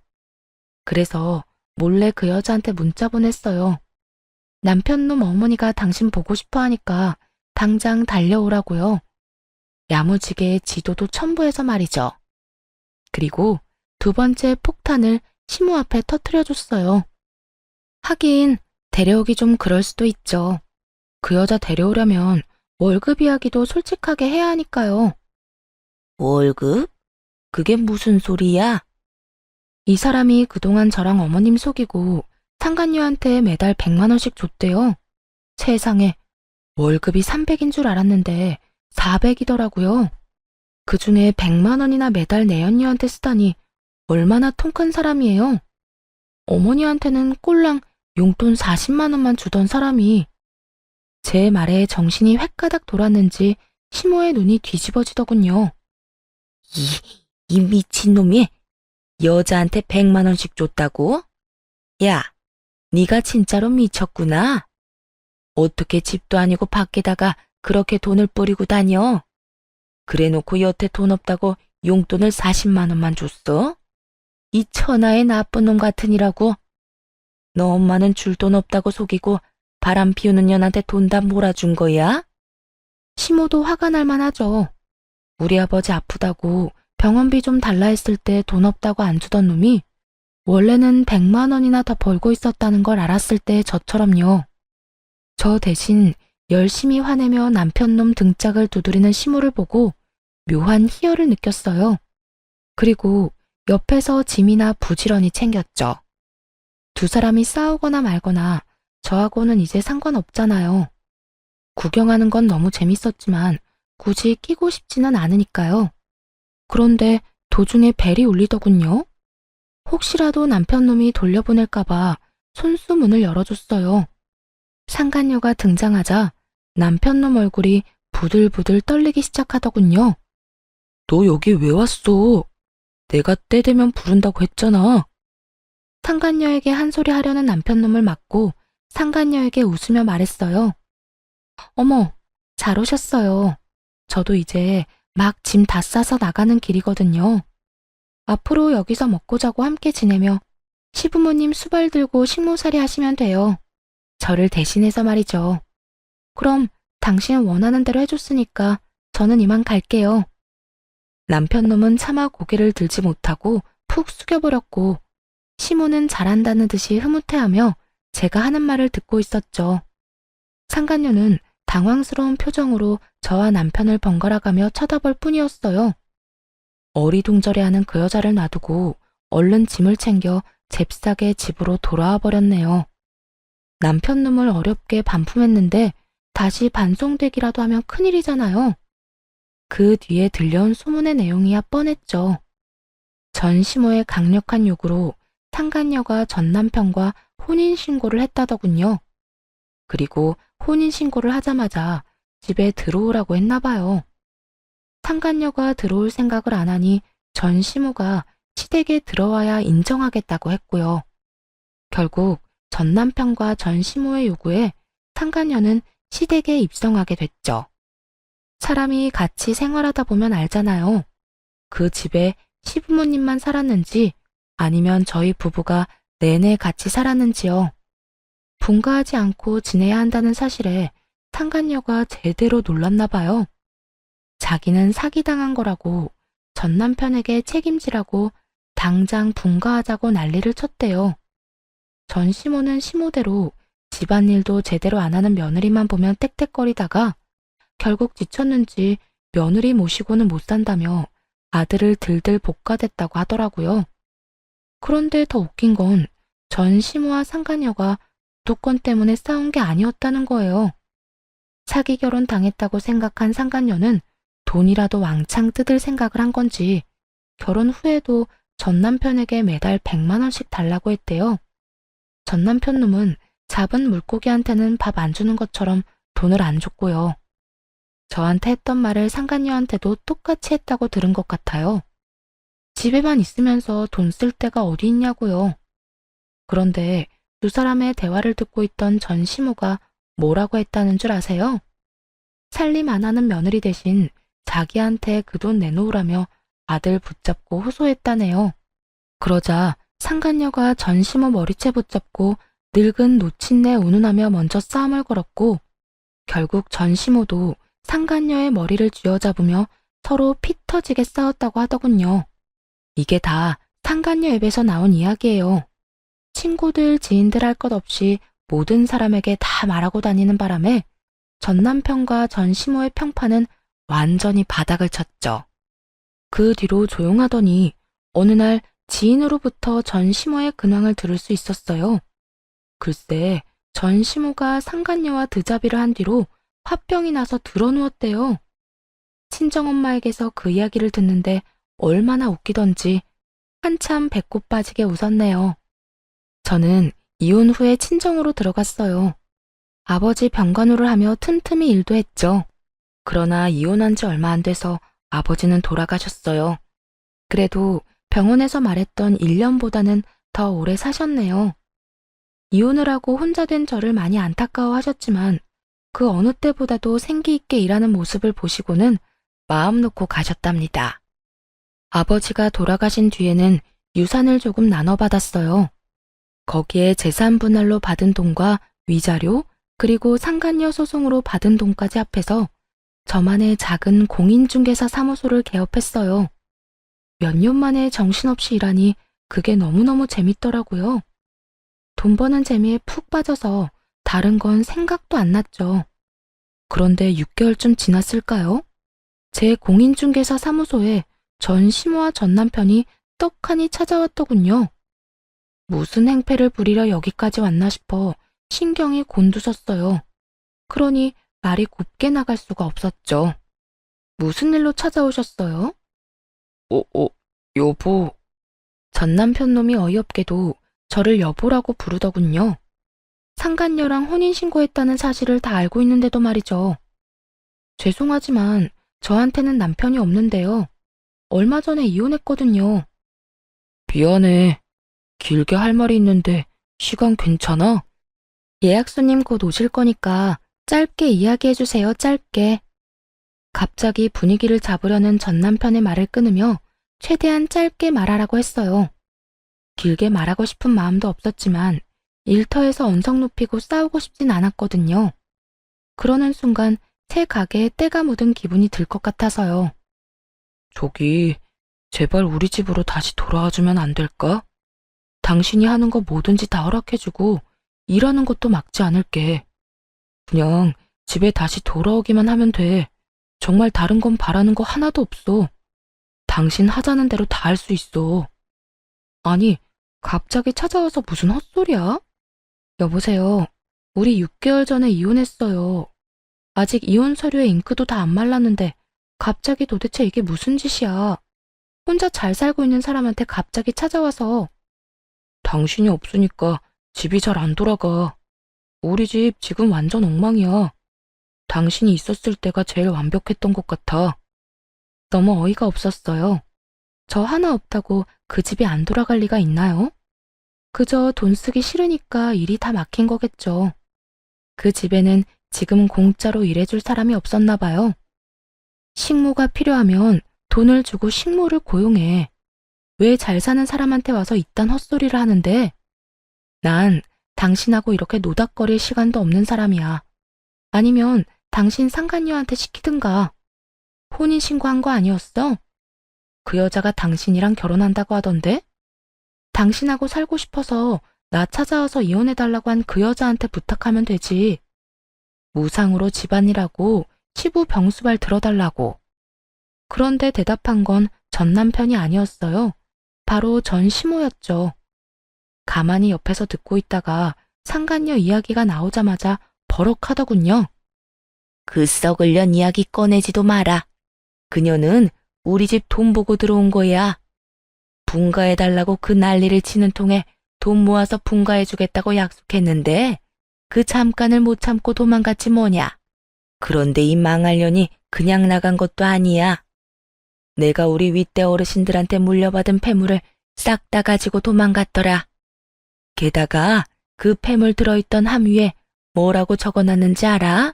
그래서 몰래 그 여자한테 문자 보냈어요. 남편놈 어머니가 당신 보고 싶어 하니까 당장 달려오라고요. 야무지게 지도도 첨부해서 말이죠. 그리고 두 번째 폭탄을 시모 앞에 터뜨려줬어요. 하긴 데려오기 좀 그럴 수도 있죠. 그 여자 데려오려면 월급 이야기도 솔직하게 해야 하니까요. 월급? 그게 무슨 소리야? 이 사람이 그동안 저랑 어머님 속이고 상간녀한테 매달 100만 원씩 줬대요. 세상에, 월급이 300인 줄 알았는데 400이더라고요. 그중에 100만 원이나 매달 내연녀한테 쓰다니 얼마나 통 큰 사람이에요. 어머니한테는 꼴랑 용돈 40만 원만 주던 사람이. 제 말에 정신이 획가닥 돌았는지 시모의 눈이 뒤집어지더군요. 이 미친놈이 여자한테 100만 원씩 줬다고? 야, 네가 진짜로 미쳤구나. 어떻게 집도 아니고 밖에다가 그렇게 돈을 뿌리고 다녀? 그래놓고 여태 돈 없다고 용돈을 40만 원만 줬어? 이 천하의 나쁜 놈 같으니라고. 너 엄마는 줄 돈 없다고 속이고 바람 피우는 년한테 돈 다 몰아준 거야? 시모도 화가 날 만하죠. 우리 아버지 아프다고 병원비 좀 달라 했을 때 돈 없다고 안 주던 놈이 원래는 100만 원이나 더 벌고 있었다는 걸 알았을 때 저처럼요. 저 대신 열심히 화내며 남편 놈 등짝을 두드리는 시모를 보고 묘한 희열을 느꼈어요. 그리고 옆에서 짐이나 부지런히 챙겼죠. 두 사람이 싸우거나 말거나 저하고는 이제 상관없잖아요. 구경하는 건 너무 재밌었지만 굳이 끼고 싶지는 않으니까요. 그런데 도중에 벨이 울리더군요. 혹시라도 남편놈이 돌려보낼까봐 손수 문을 열어줬어요. 상간녀가 등장하자 남편놈 얼굴이 부들부들 떨리기 시작하더군요. 너 여기 왜 왔어? 내가 때 되면 부른다고 했잖아. 상간녀에게 한 소리 하려는 남편놈을 맞고 상간녀에게 웃으며 말했어요. 어머, 잘 오셨어요. 저도 이제 막 짐 다 싸서 나가는 길이거든요. 앞으로 여기서 먹고 자고 함께 지내며 시부모님 수발 들고 식모살이 하시면 돼요. 저를 대신해서 말이죠. 그럼 당신 원하는 대로 해줬으니까 저는 이만 갈게요. 남편놈은 차마 고개를 들지 못하고 푹 숙여버렸고 시모는 잘한다는 듯이 흐뭇해하며 제가 하는 말을 듣고 있었죠. 상간녀는 당황스러운 표정으로 저와 남편을 번갈아가며 쳐다볼 뿐이었어요. 어리둥절해하는 그 여자를 놔두고 얼른 짐을 챙겨 잽싸게 집으로 돌아와 버렸네요. 남편 놈을 어렵게 반품했는데 다시 반송되기라도 하면 큰일이잖아요. 그 뒤에 들려온 소문의 내용이야 뻔했죠. 전 시모의 강력한 요구로 상간녀가 전 남편과 혼인신고를 했다더군요. 그리고 혼인신고를 하자마자 집에 들어오라고 했나 봐요. 상간녀가 들어올 생각을 안 하니 전 시모가 시댁에 들어와야 인정하겠다고 했고요. 결국 전 남편과 전 시모의 요구에 상간녀는 시댁에 입성하게 됐죠. 사람이 같이 생활하다 보면 알잖아요. 그 집에 시부모님만 살았는지 아니면 저희 부부가 내내 같이 살았는지요. 분가하지 않고 지내야 한다는 사실에 상간녀가 제대로 놀랐나 봐요. 자기는 사기당한 거라고 전 남편에게 책임지라고 당장 분가하자고 난리를 쳤대요. 전 시모는 시모대로 집안일도 제대로 안 하는 며느리만 보면 떽떽거리다가 결국 지쳤는지 며느리 모시고는 못 산다며 아들을 들들 볶아댔다고 하더라고요. 그런데 더 웃긴 건 전 시모와 상간녀가 주도권 때문에 싸운 게 아니었다는 거예요. 사기 결혼 당했다고 생각한 상간녀는 돈이라도 왕창 뜯을 생각을 한 건지 결혼 후에도 전 남편에게 매달 100만 원씩 달라고 했대요. 전 남편 놈은 잡은 물고기한테는 밥 안 주는 것처럼 돈을 안 줬고요. 저한테 했던 말을 상간녀한테도 똑같이 했다고 들은 것 같아요. 집에만 있으면서 돈 쓸 데가 어디 있냐고요. 그런데 두 사람의 대화를 듣고 있던 전 시모가 뭐라고 했다는 줄 아세요? 살림 안 하는 며느리 대신 자기한테 그 돈 내놓으라며 아들 붙잡고 호소했다네요. 그러자 상간녀가 전 시모 머리채 붙잡고 늙은 노친네 운운하며 먼저 싸움을 걸었고 결국 전 시모도 상간녀의 머리를 쥐어잡으며 서로 피 터지게 싸웠다고 하더군요. 이게 다 상간녀 입에서 나온 이야기예요. 친구들, 지인들 할 것 없이 모든 사람에게 다 말하고 다니는 바람에 전 남편과 전 시모의 평판은 완전히 바닥을 쳤죠. 그 뒤로 조용하더니 어느 날 지인으로부터 전 시모의 근황을 들을 수 있었어요. 글쎄, 전 시모가 상간녀와 드자비를 한 뒤로 화병이 나서 드러누웠대요. 친정엄마에게서 그 이야기를 듣는데 얼마나 웃기던지 한참 배꼽 빠지게 웃었네요. 저는 이혼 후에 친정으로 들어갔어요. 아버지 병간호를 하며 틈틈이 일도 했죠. 그러나 이혼한 지 얼마 안 돼서 아버지는 돌아가셨어요. 그래도 병원에서 말했던 1년보다는 더 오래 사셨네요. 이혼을 하고 혼자 된 저를 많이 안타까워하셨지만 그 어느 때보다도 생기 있게 일하는 모습을 보시고는 마음 놓고 가셨답니다. 아버지가 돌아가신 뒤에는 유산을 조금 나눠받았어요. 거기에 재산 분할로 받은 돈과 위자료 그리고 상간녀 소송으로 받은 돈까지 합해서 저만의 작은 공인중개사 사무소를 개업했어요. 몇 년 만에 정신없이 일하니 그게 너무너무 재밌더라고요. 돈 버는 재미에 푹 빠져서 다른 건 생각도 안 났죠. 그런데 6개월쯤 지났을까요? 제 공인중개사 사무소에 전 시모와 전 남편이 떡하니 찾아왔더군요. 무슨 행패를 부리려 여기까지 왔나 싶어 신경이 곤두섰어요. 그러니 말이 곱게 나갈 수가 없었죠. 무슨 일로 찾아오셨어요? 여보. 전 남편 놈이 어이없게도 저를 여보라고 부르더군요. 상간녀랑 혼인신고했다는 사실을 다 알고 있는데도 말이죠. 죄송하지만 저한테는 남편이 없는데요. 얼마 전에 이혼했거든요. 미안해. 길게 할 말이 있는데 시간 괜찮아? 예약 손님 곧 오실 거니까 짧게 이야기해주세요, 짧게. 갑자기 분위기를 잡으려는 전 남편의 말을 끊으며 최대한 짧게 말하라고 했어요. 길게 말하고 싶은 마음도 없었지만 일터에서 언성 높이고 싸우고 싶진 않았거든요. 그러는 순간 새 가게에 때가 묻은 기분이 들 것 같아서요. 저기, 제발 우리 집으로 다시 돌아와주면 안 될까? 당신이 하는 거 뭐든지 다 허락해주고 일하는 것도 막지 않을게. 그냥 집에 다시 돌아오기만 하면 돼. 정말 다른 건 바라는 거 하나도 없어. 당신 하자는 대로 다 할 수 있어. 아니, 갑자기 찾아와서 무슨 헛소리야? 여보세요. 우리 6개월 전에 이혼했어요. 아직 이혼 서류에 잉크도 다 안 말랐는데 갑자기 도대체 이게 무슨 짓이야. 혼자 잘 살고 있는 사람한테 갑자기 찾아와서. 당신이 없으니까 집이 잘 안 돌아가. 우리 집 지금 완전 엉망이야. 당신이 있었을 때가 제일 완벽했던 것 같아. 너무 어이가 없었어요. 저 하나 없다고 그 집이 안 돌아갈 리가 있나요? 그저 돈 쓰기 싫으니까 일이 다 막힌 거겠죠. 그 집에는 지금 공짜로 일해줄 사람이 없었나 봐요. 식모가 필요하면 돈을 주고 식모를 고용해. 왜 잘 사는 사람한테 와서 이딴 헛소리를 하는데? 난 당신하고 이렇게 노닥거릴 시간도 없는 사람이야. 아니면 당신 상간녀한테 시키든가. 혼인신고한 거 아니었어? 그 여자가 당신이랑 결혼한다고 하던데? 당신하고 살고 싶어서 나 찾아와서 이혼해달라고 한 그 여자한테 부탁하면 되지. 무상으로 집안일하고 시부 병수발 들어달라고. 그런데 대답한 건 전 남편이 아니었어요. 바로 전 시모였죠. 가만히 옆에서 듣고 있다가 상간녀 이야기가 나오자마자 버럭하더군요. 그 썩을 년 이야기 꺼내지도 마라. 그녀는 우리 집 돈 보고 들어온 거야. 분가해달라고 그 난리를 치는 통에 돈 모아서 분가해주겠다고 약속했는데 그 잠깐을 못 참고 도망갔지 뭐냐. 그런데 이 망할 년이 그냥 나간 것도 아니야. 내가 우리 윗대 어르신들한테 물려받은 폐물을 싹 다 가지고 도망갔더라. 게다가 그 폐물 들어있던 함 위에 뭐라고 적어놨는지 알아?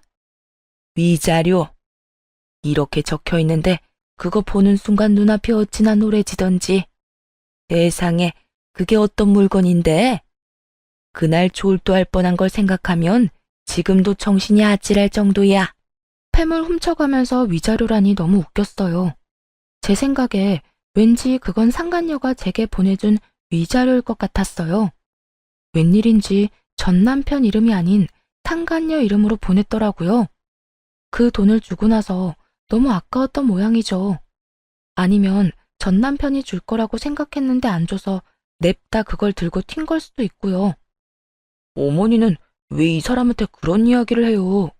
위자료. 이렇게 적혀있는데 그거 보는 순간 눈앞이 어찌나 노래지던지. 세상에 그게 어떤 물건인데? 그날 졸도할 뻔한 걸 생각하면 지금도 정신이 아찔할 정도야. 폐물 훔쳐가면서 위자료라니 너무 웃겼어요. 제 생각에 왠지 그건 상간녀가 제게 보내준 위자료일 것 같았어요. 웬일인지 전 남편 이름이 아닌 상간녀 이름으로 보냈더라고요. 그 돈을 주고 나서 너무 아까웠던 모양이죠. 아니면 전 남편이 줄 거라고 생각했는데 안 줘서 냅다 그걸 들고 튄 걸 수도 있고요. 어머니는 왜 이 사람한테 그런 이야기를 해요?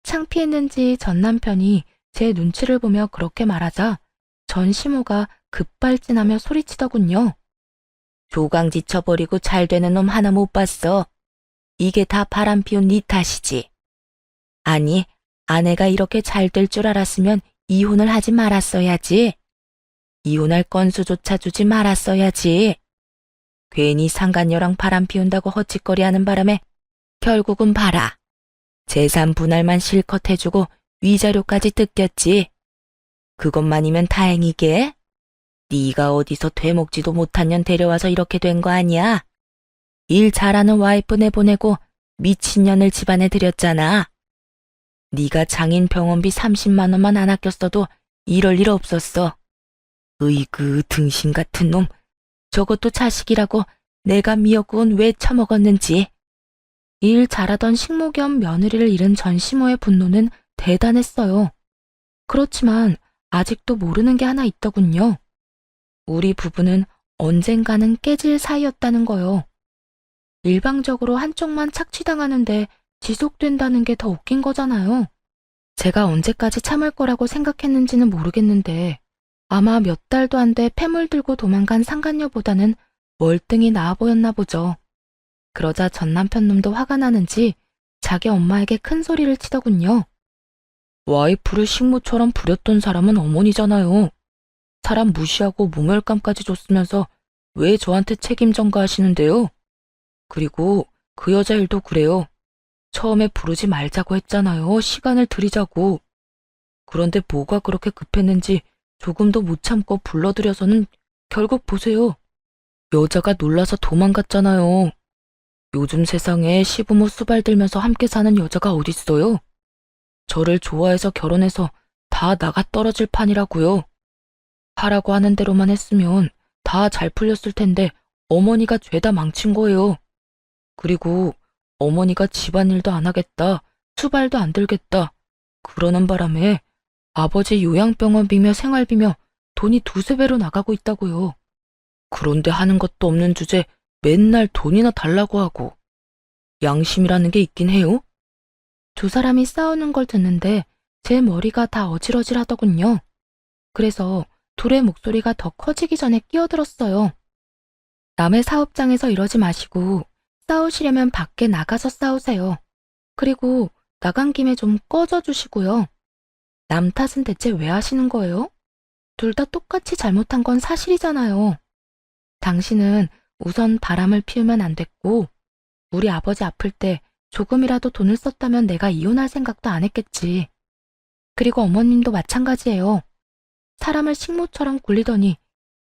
창피했는지 전 남편이 제 눈치를 보며 그렇게 말하자 전 시모가 급발진하며 소리치더군요. 조강지 쳐버리고 잘 되는 놈 하나 못 봤어. 이게 다 바람 피운 네 탓이지. 아니, 아내가 이렇게 잘 될 줄 알았으면 이혼을 하지 말았어야지. 이혼할 건수조차 주지 말았어야지. 괜히 상간녀랑 바람 피운다고 헛짓거리하는 바람에 결국은 봐라. 재산 분할만 실컷 해주고 위자료까지 뜯겼지. 그것만이면 다행이게. 네가 어디서 되먹지도 못한 년 데려와서 이렇게 된 거 아니야. 일 잘하는 와이프 내보내고 미친년을 집안에 들였잖아. 네가 장인 병원비 30만 원만 안 아꼈어도 이럴 일 없었어. 으이그 등신 같은 놈. 저것도 자식이라고 내가 미역국은 왜 처먹었는지. 일 잘하던 식모 겸 며느리를 잃은 전 시모의 분노는 대단했어요. 그렇지만 아직도 모르는 게 하나 있더군요. 우리 부부는 언젠가는 깨질 사이였다는 거요. 일방적으로 한쪽만 착취당하는데 지속된다는 게 더 웃긴 거잖아요. 제가 언제까지 참을 거라고 생각했는지는 모르겠는데 아마 몇 달도 안 돼 폐물 들고 도망간 상간녀보다는 월등히 나아 보였나 보죠. 그러자 전 남편 놈도 화가 나는지 자기 엄마에게 큰 소리를 치더군요. 와이프를 식모처럼 부렸던 사람은 어머니잖아요. 사람 무시하고 모멸감까지 줬으면서 왜 저한테 책임 전가하시는데요? 그리고 그 여자 일도 그래요. 처음에 부르지 말자고 했잖아요. 시간을 들이자고. 그런데 뭐가 그렇게 급했는지 조금도 못 참고 불러들여서는 결국 보세요. 여자가 놀라서 도망갔잖아요. 요즘 세상에 시부모 수발 들면서 함께 사는 여자가 어딨어요? 저를 좋아해서 결혼해서 다 나가 떨어질 판이라고요. 하라고 하는 대로만 했으면 다 잘 풀렸을 텐데 어머니가 죄다 망친 거예요. 그리고 어머니가 집안일도 안 하겠다, 수발도 안 들겠다, 그러는 바람에 아버지 요양병원비며 생활비며 돈이 두세 배로 나가고 있다고요. 그런데 하는 것도 없는 주제 맨날 돈이나 달라고 하고. 양심이라는 게 있긴 해요? 두 사람이 싸우는 걸 듣는데 제 머리가 다 어질어질하더군요. 그래서 둘의 목소리가 더 커지기 전에 끼어들었어요. 남의 사업장에서 이러지 마시고 싸우시려면 밖에 나가서 싸우세요. 그리고 나간 김에 좀 꺼져 주시고요. 남 탓은 대체 왜 하시는 거예요? 둘 다 똑같이 잘못한 건 사실이잖아요. 당신은 우선 바람을 피우면 안 됐고, 우리 아버지 아플 때 조금이라도 돈을 썼다면 내가 이혼할 생각도 안 했겠지. 그리고 어머님도 마찬가지예요. 사람을 식모처럼 굴리더니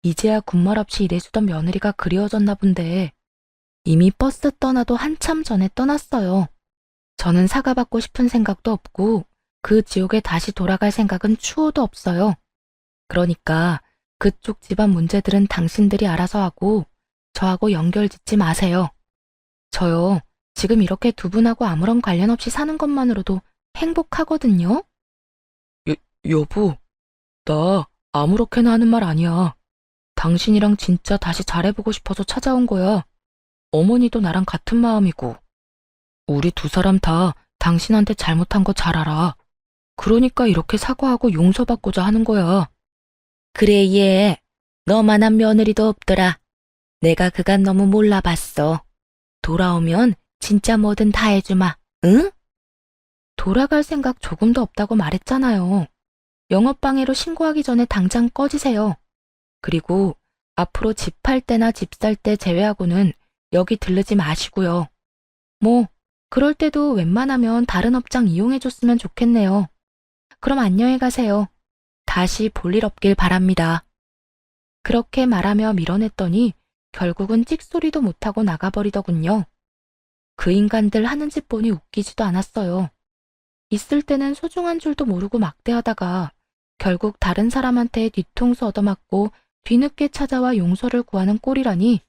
이제야 군말 없이 일해주던 며느리가 그리워졌나 본데 이미 버스 떠나도 한참 전에 떠났어요. 저는 사과받고 싶은 생각도 없고 그 지옥에 다시 돌아갈 생각은 추호도 없어요. 그러니까 그쪽 집안 문제들은 당신들이 알아서 하고 저하고 연결 짓지 마세요. 저요, 지금 이렇게 두 분하고 아무런 관련 없이 사는 것만으로도 행복하거든요. 여보, 나 아무렇게나 하는 말 아니야. 당신이랑 진짜 다시 잘해보고 싶어서 찾아온 거야. 어머니도 나랑 같은 마음이고. 우리 두 사람 다 당신한테 잘못한 거 잘 알아. 그러니까 이렇게 사과하고 용서받고자 하는 거야. 그래, 얘. 너만한 며느리도 없더라. 내가 그간 너무 몰라봤어. 돌아오면 진짜 뭐든 다 해주마, 응? 돌아갈 생각 조금도 없다고 말했잖아요. 영업방해로 신고하기 전에 당장 꺼지세요. 그리고 앞으로 집 팔 때나 집 살 때 제외하고는 여기 들르지 마시고요. 뭐 그럴 때도 웬만하면 다른 업장 이용해줬으면 좋겠네요. 그럼 안녕히 가세요. 다시 볼 일 없길 바랍니다. 그렇게 말하며 밀어냈더니 결국은 찍소리도 못하고 나가버리더군요. 그 인간들 하는 짓 보니 웃기지도 않았어요. 있을 때는 소중한 줄도 모르고 막대하다가 결국 다른 사람한테 뒤통수 얻어맞고 뒤늦게 찾아와 용서를 구하는 꼴이라니.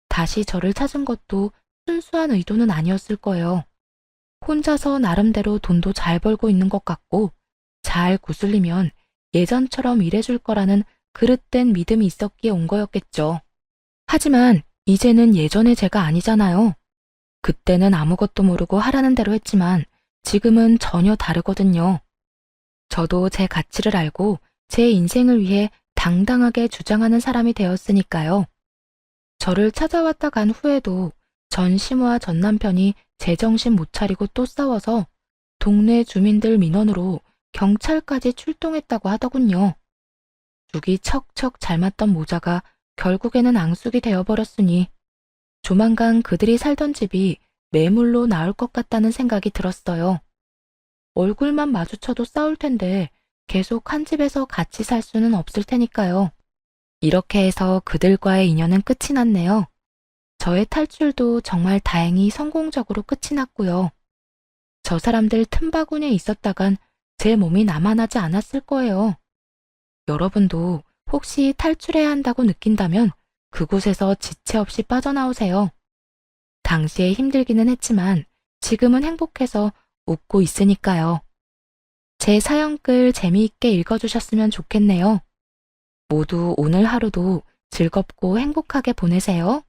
다시 저를 찾은 것도 순수한 의도는 아니었을 거예요. 혼자서 나름대로 돈도 잘 벌고 있는 것 같고 잘 구슬리면 예전처럼 일해줄 거라는 그릇된 믿음이 있었기에 온 거였겠죠. 하지만 이제는 예전의 제가 아니잖아요. 그때는 아무것도 모르고 하라는 대로 했지만 지금은 전혀 다르거든요. 저도 제 가치를 알고 제 인생을 위해 당당하게 주장하는 사람이 되었으니까요. 저를 찾아왔다 간 후에도 전 시모와 전 남편이 제정신 못 차리고 또 싸워서 동네 주민들 민원으로 경찰까지 출동했다고 하더군요. 죽이 척척 잘 맞던 모자가 결국에는 앙숙이 되어버렸으니 조만간 그들이 살던 집이 매물로 나올 것 같다는 생각이 들었어요. 얼굴만 마주쳐도 싸울 텐데 계속 한 집에서 같이 살 수는 없을 테니까요. 이렇게 해서 그들과의 인연은 끝이 났네요. 저의 탈출도 정말 다행히 성공적으로 끝이 났고요. 저 사람들 틈바구니에 있었다간 제 몸이 남아나지 않았을 거예요. 여러분도 혹시 탈출해야 한다고 느낀다면 그곳에서 지체 없이 빠져나오세요. 당시에 힘들기는 했지만 지금은 행복해서 웃고 있으니까요. 제 사연글 재미있게 읽어주셨으면 좋겠네요. 모두 오늘 하루도 즐겁고 행복하게 보내세요.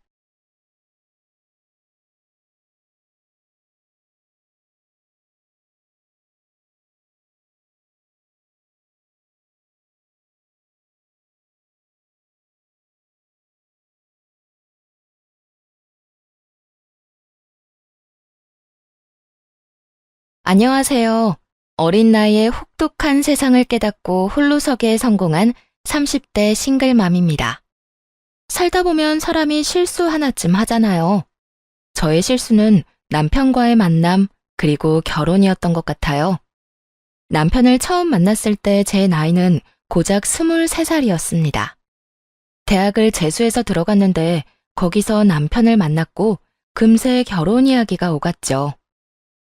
안녕하세요. 어린 나이에 혹독한 세상을 깨닫고 홀로서기에 성공한 30대 싱글맘입니다. 살다 보면 사람이 실수 하나쯤 하잖아요. 저의 실수는 남편과의 만남, 그리고 결혼이었던 것 같아요. 남편을 처음 만났을 때 제 나이는 고작 23살이었습니다. 대학을 재수해서 들어갔는데 거기서 남편을 만났고 금세 결혼 이야기가 오갔죠.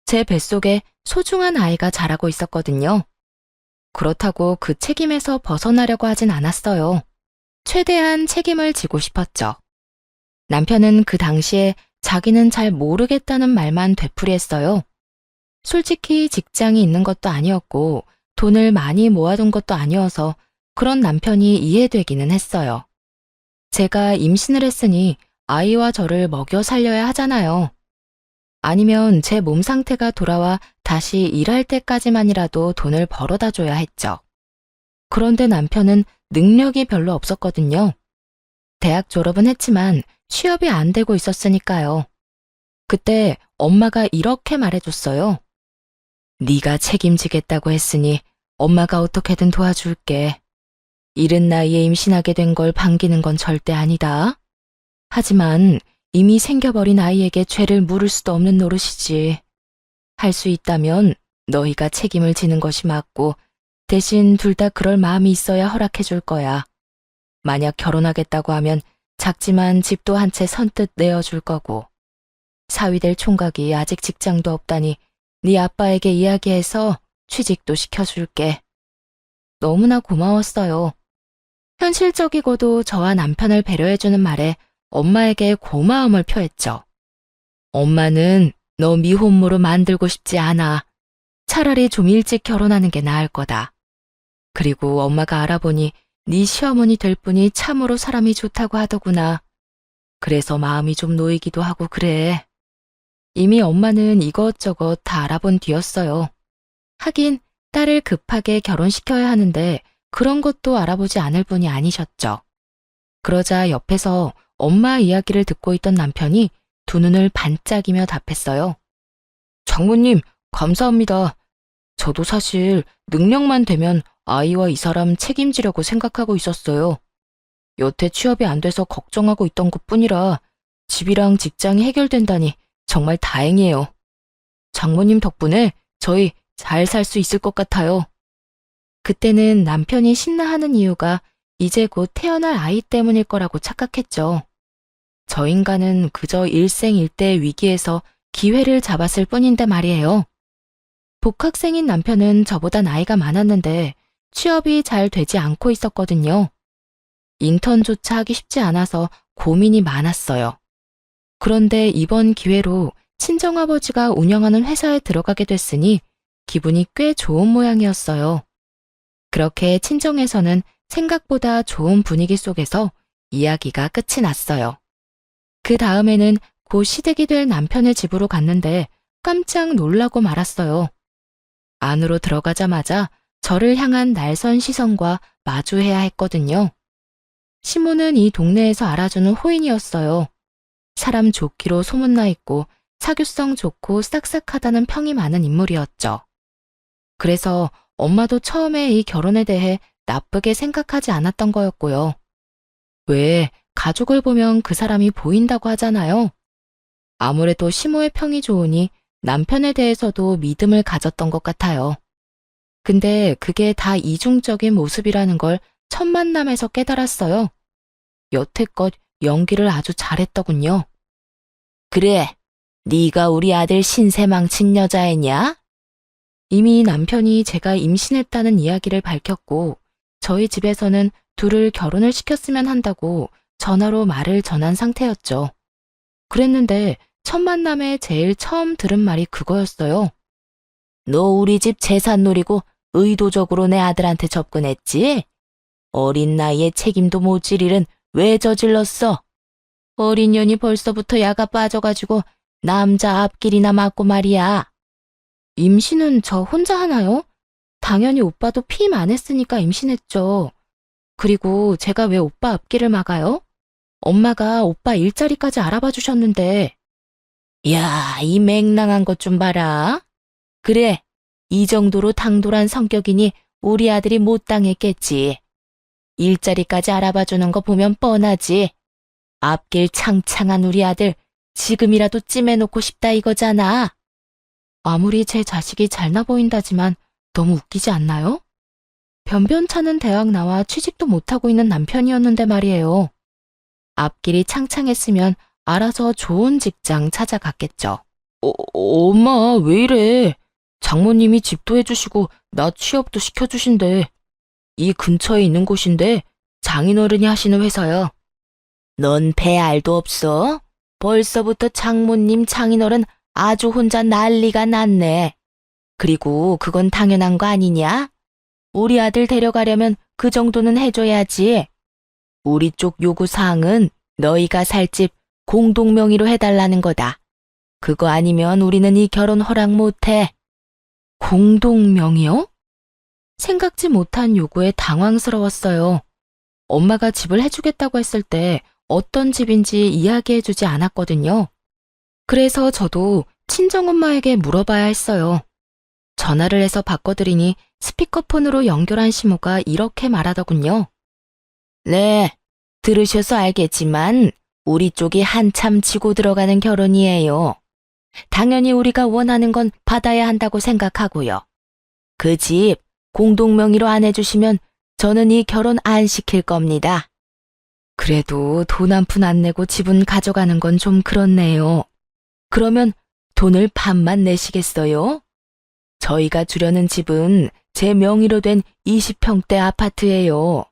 제 뱃속에 소중한 아이가 자라고 있었거든요. 그렇다고 그 책임에서 벗어나려고 하진 않았어요. 최대한 책임을 지고 싶었죠. 남편은 그 당시에 자기는 잘 모르겠다는 말만 되풀이했어요. 솔직히 직장이 있는 것도 아니었고 돈을 많이 모아둔 것도 아니어서 그런 남편이 이해되기는 했어요. 제가 임신을 했으니 아이와 저를 먹여 살려야 하잖아요. 아니면 제 몸 상태가 돌아와 다시 일할 때까지만이라도 돈을 벌어다 줘야 했죠. 그런데 남편은 능력이 별로 없었거든요. 대학 졸업은 했지만 취업이 안 되고 있었으니까요. 그때 엄마가 이렇게 말해줬어요. 네가 책임지겠다고 했으니 엄마가 어떻게든 도와줄게. 이른 나이에 임신하게 된 걸 반기는 건 절대 아니다. 하지만 이미 생겨버린 아이에게 죄를 물을 수도 없는 노릇이지. 할 수 있다면 너희가 책임을 지는 것이 맞고 대신 둘 다 그럴 마음이 있어야 허락해 줄 거야. 만약 결혼하겠다고 하면 작지만 집도 한 채 선뜻 내어줄 거고. 사위될 총각이 아직 직장도 없다니 네 아빠에게 이야기해서 취직도 시켜줄게. 너무나 고마웠어요. 현실적이고도 저와 남편을 배려해주는 말에 엄마에게 고마움을 표했죠. 엄마는 너 미혼모로 만들고 싶지 않아. 차라리 좀 일찍 결혼하는 게 나을 거다. 그리고 엄마가 알아보니 네 시어머니 될 분이 참으로 사람이 좋다고 하더구나. 그래서 마음이 좀 놓이기도 하고 그래. 이미 엄마는 이것저것 다 알아본 뒤였어요. 하긴 딸을 급하게 결혼시켜야 하는데 그런 것도 알아보지 않을 분이 아니셨죠. 그러자 옆에서 엄마 이야기를 듣고 있던 남편이 두 눈을 반짝이며 답했어요. 장모님, 감사합니다. 저도 사실 능력만 되면 아이와 이 사람 책임지려고 생각하고 있었어요. 여태 취업이 안 돼서 걱정하고 있던 것뿐이라 집이랑 직장이 해결된다니 정말 다행이에요. 장모님 덕분에 저희 잘 살 수 있을 것 같아요. 그때는 남편이 신나하는 이유가 이제 곧 태어날 아이 때문일 거라고 착각했죠. 저 인간은 그저 일생일대의 위기에서 기회를 잡았을 뿐인데 말이에요. 복학생인 남편은 저보다 나이가 많았는데 취업이 잘 되지 않고 있었거든요. 인턴조차 하기 쉽지 않아서 고민이 많았어요. 그런데 이번 기회로 친정아버지가 운영하는 회사에 들어가게 됐으니 기분이 꽤 좋은 모양이었어요. 그렇게 친정에서는 생각보다 좋은 분위기 속에서 이야기가 끝이 났어요. 그 다음에는 곧 시댁이 될 남편의 집으로 갔는데 깜짝 놀라고 말았어요. 안으로 들어가자마자 저를 향한 날선 시선과 마주해야 했거든요. 시모는 이 동네에서 알아주는 호인이었어요. 사람 좋기로 소문나 있고 사교성 좋고 싹싹하다는 평이 많은 인물이었죠. 그래서 엄마도 처음에 이 결혼에 대해 나쁘게 생각하지 않았던 거였고요. 왜 가족을 보면 그 사람이 보인다고 하잖아요. 아무래도 시모의 평이 좋으니 남편에 대해서도 믿음을 가졌던 것 같아요. 근데 그게 다 이중적인 모습이라는 걸 첫 만남에서 깨달았어요. 여태껏 연기를 아주 잘했더군요. 그래, 네가 우리 아들 신세 망친 여자애냐? 이미 남편이 제가 임신했다는 이야기를 밝혔고 저희 집에서는 둘을 결혼을 시켰으면 한다고 전화로 말을 전한 상태였죠. 그랬는데 첫 만남에 제일 처음 들은 말이 그거였어요. 너 우리 집 재산 노리고 의도적으로 내 아들한테 접근했지? 어린 나이에 책임도 못 질 일은 왜 저질렀어? 어린 년이 벌써부터 야가 빠져가지고 남자 앞길이나 맞고 말이야. 임신은 저 혼자 하나요? 당연히 오빠도 피임 안 했으니까 임신했죠. 그리고 제가 왜 오빠 앞길을 막아요? 엄마가 오빠 일자리까지 알아봐 주셨는데. 야, 이 맹랑한 것 좀 봐라. 그래, 이 정도로 당돌한 성격이니 우리 아들이 못 당했겠지. 일자리까지 알아봐 주는 거 보면 뻔하지. 앞길 창창한 우리 아들 지금이라도 찜해놓고 싶다 이거잖아. 아무리 제 자식이 잘나 보인다지만 너무 웃기지 않나요? 변변찮은 대학 나와 취직도 못하고 있는 남편이었는데 말이에요. 앞길이 창창했으면 알아서 좋은 직장 찾아갔겠죠. 엄마, 왜 이래? 장모님이 집도 해주시고 나 취업도 시켜주신대. 이 근처에 있는 곳인데 장인어른이 하시는 회사야. 넌 배 알도 없어? 벌써부터 장모님 장인어른 아주 혼자 난리가 났네. 그리고 그건 당연한 거 아니냐? 우리 아들 데려가려면 그 정도는 해줘야지. 우리 쪽 요구사항은 너희가 살 집 공동명의로 해달라는 거다. 그거 아니면 우리는 이 결혼 허락 못해. 공동명의요? 생각지 못한 요구에 당황스러웠어요. 엄마가 집을 해주겠다고 했을 때 어떤 집인지 이야기해주지 않았거든요. 그래서 저도 친정엄마에게 물어봐야 했어요. 전화를 해서 바꿔드리니 스피커폰으로 연결한 시모가 이렇게 말하더군요. 네, 들으셔서 알겠지만 우리 쪽이 한참 치고 들어가는 결혼이에요. 당연히 우리가 원하는 건 받아야 한다고 생각하고요. 그 집 공동명의로 안 해주시면 저는 이 결혼 안 시킬 겁니다. 그래도 돈 한 푼 안 내고 집은 가져가는 건 좀 그렇네요. 그러면 돈을 반만 내시겠어요? 저희가 주려는 집은 제 명의로 된 20평대 아파트예요.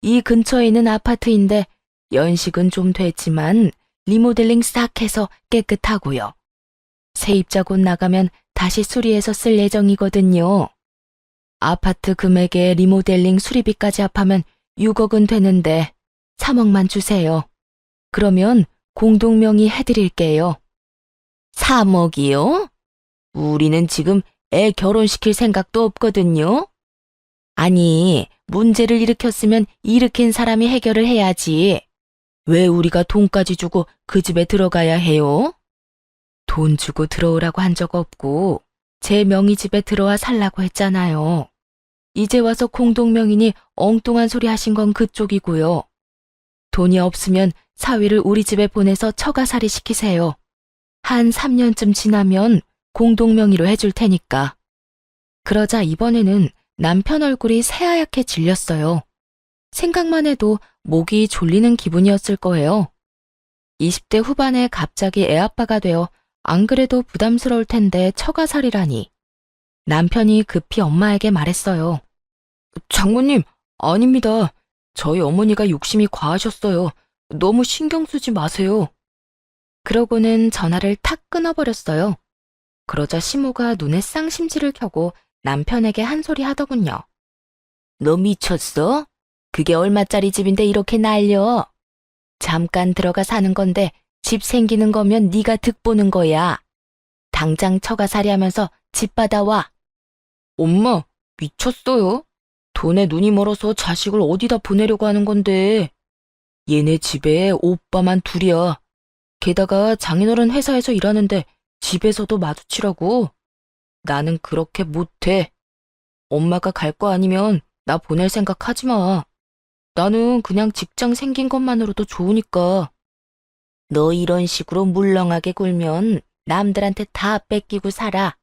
이 근처에 있는 아파트인데 연식은 좀 됐지만 리모델링 싹 해서 깨끗하고요. 세입자 곧 나가면 다시 수리해서 쓸 예정이거든요. 아파트 금액에 리모델링 수리비까지 합하면 6억은 되는데 3억만 주세요. 그러면 공동명의 해드릴게요. 3억이요? 우리는 지금 애 결혼시킬 생각도 없거든요. 아니, 문제를 일으켰으면 일으킨 사람이 해결을 해야지. 왜 우리가 돈까지 주고 그 집에 들어가야 해요? 돈 주고 들어오라고 한 적 없고 제 명의 집에 들어와 살라고 했잖아요. 이제 와서 공동명의니 엉뚱한 소리 하신 건 그쪽이고요. 돈이 없으면 사위를 우리 집에 보내서 처가살이 시키세요. 한 3년쯤 지나면 공동명의로 해줄 테니까. 그러자 이번에는 남편 얼굴이 새하얗게 질렸어요. 생각만 해도 목이 졸리는 기분이었을 거예요. 20대 후반에 갑자기 애아빠가 되어 안 그래도 부담스러울 텐데 처가살이라니. 남편이 급히 엄마에게 말했어요. 장모님, 아닙니다. 저희 어머니가 욕심이 과하셨어요. 너무 신경 쓰지 마세요. 그러고는 전화를 탁 끊어버렸어요. 그러자 시모가 눈에 쌍심지를 켜고 남편에게 한 소리 하더군요. 너 미쳤어? 그게 얼마짜리 집인데 이렇게 날려? 잠깐 들어가 사는 건데 집 생기는 거면 네가 득보는 거야. 당장 처가살이 하면서 집 받아와. 엄마, 미쳤어요? 돈에 눈이 멀어서 자식을 어디다 보내려고 하는 건데. 얘네 집에 오빠만 둘이야. 게다가 장인어른 회사에서 일하는데 집에서도 마주치라고. 나는 그렇게 못해. 엄마가 갈 거 아니면 나 보낼 생각 하지 마. 나는 그냥 직장 생긴 것만으로도 좋으니까. 너 이런 식으로 물렁하게 굴면 남들한테 다 뺏기고 살아.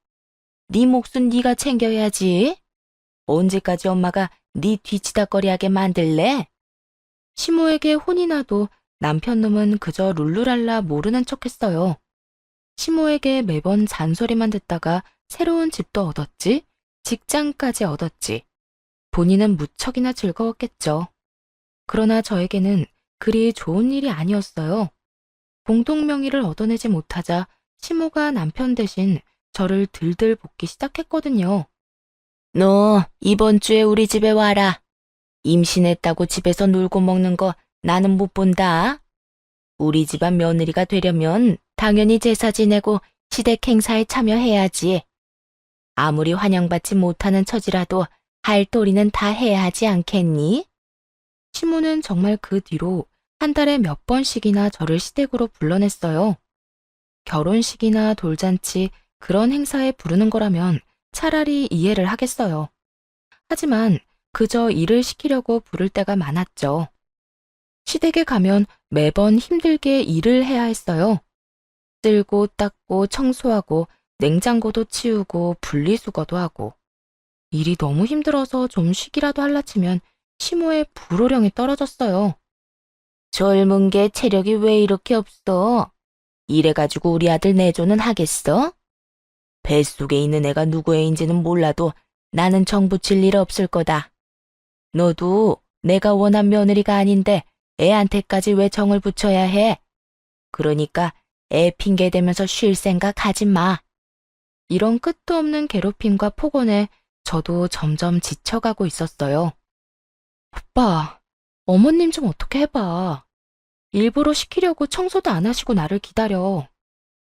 네 몫은 네가 챙겨야지. 언제까지 엄마가 네 뒤치다꺼리하게 만들래? 시모에게 혼이 나도 남편 놈은 그저 룰루랄라 모르는 척했어요. 시모에게 매번 잔소리만 듣다가 새로운 집도 얻었지, 직장까지 얻었지. 본인은 무척이나 즐거웠겠죠. 그러나 저에게는 그리 좋은 일이 아니었어요. 공동명의를 얻어내지 못하자 시모가 남편 대신 저를 들들 볶기 시작했거든요. 너 이번 주에 우리 집에 와라. 임신했다고 집에서 놀고 먹는 거 나는 못 본다. 우리 집안 며느리가 되려면 당연히 제사 지내고 시댁 행사에 참여해야지. 아무리 환영받지 못하는 처지라도 할 도리는 다 해야 하지 않겠니? 시모는 정말 그 뒤로 한 달에 몇 번씩이나 저를 시댁으로 불러냈어요. 결혼식이나 돌잔치 그런 행사에 부르는 거라면 차라리 이해를 하겠어요. 하지만 그저 일을 시키려고 부를 때가 많았죠. 시댁에 가면 매번 힘들게 일을 해야 했어요. 쓸고 닦고 청소하고 냉장고도 치우고 분리수거도 하고. 일이 너무 힘들어서 좀 쉬기라도 할라 치면 시모의 불호령이 떨어졌어요. 젊은 게 체력이 왜 이렇게 없어? 이래가지고 우리 아들 내조는 하겠어? 뱃속에 있는 애가 누구 애인지는 몰라도 나는 정 붙일 일 없을 거다. 너도 내가 원한 며느리가 아닌데 애한테까지 왜 정을 붙여야 해? 그러니까 애 핑계 대면서 쉴 생각 하지 마. 이런 끝도 없는 괴롭힘과 폭언에 저도 점점 지쳐가고 있었어요. 오빠, 어머님 좀 어떻게 해봐. 일부러 시키려고 청소도 안 하시고 나를 기다려.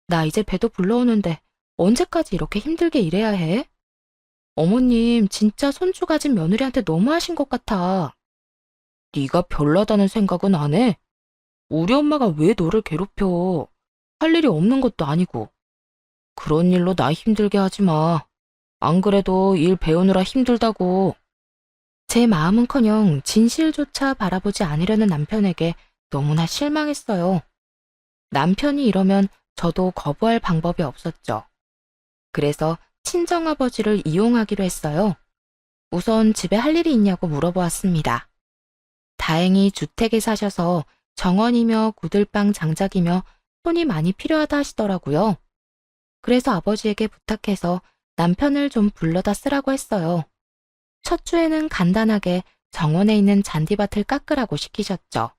나 이제 배도 불러오는데 언제까지 이렇게 힘들게 일해야 해? 어머님 진짜 손주 가진 며느리한테 너무하신 것 같아. 네가 별나다는 생각은 안 해? 우리 엄마가 왜 너를 괴롭혀? 할 일이 없는 것도 아니고. 그런 일로 나 힘들게 하지 마. 안 그래도 일 배우느라 힘들다고. 제 마음은커녕 진실조차 바라보지 않으려는 남편에게 너무나 실망했어요. 남편이 이러면 저도 거부할 방법이 없었죠. 그래서 친정아버지를 이용하기로 했어요. 우선 집에 할 일이 있냐고 물어보았습니다. 다행히 주택에 사셔서 정원이며 구들방 장작이며 손이 많이 필요하다 하시더라고요. 그래서 아버지에게 부탁해서 남편을 좀 불러다 쓰라고 했어요. 첫 주에는 간단하게 정원에 있는 잔디밭을 깎으라고 시키셨죠.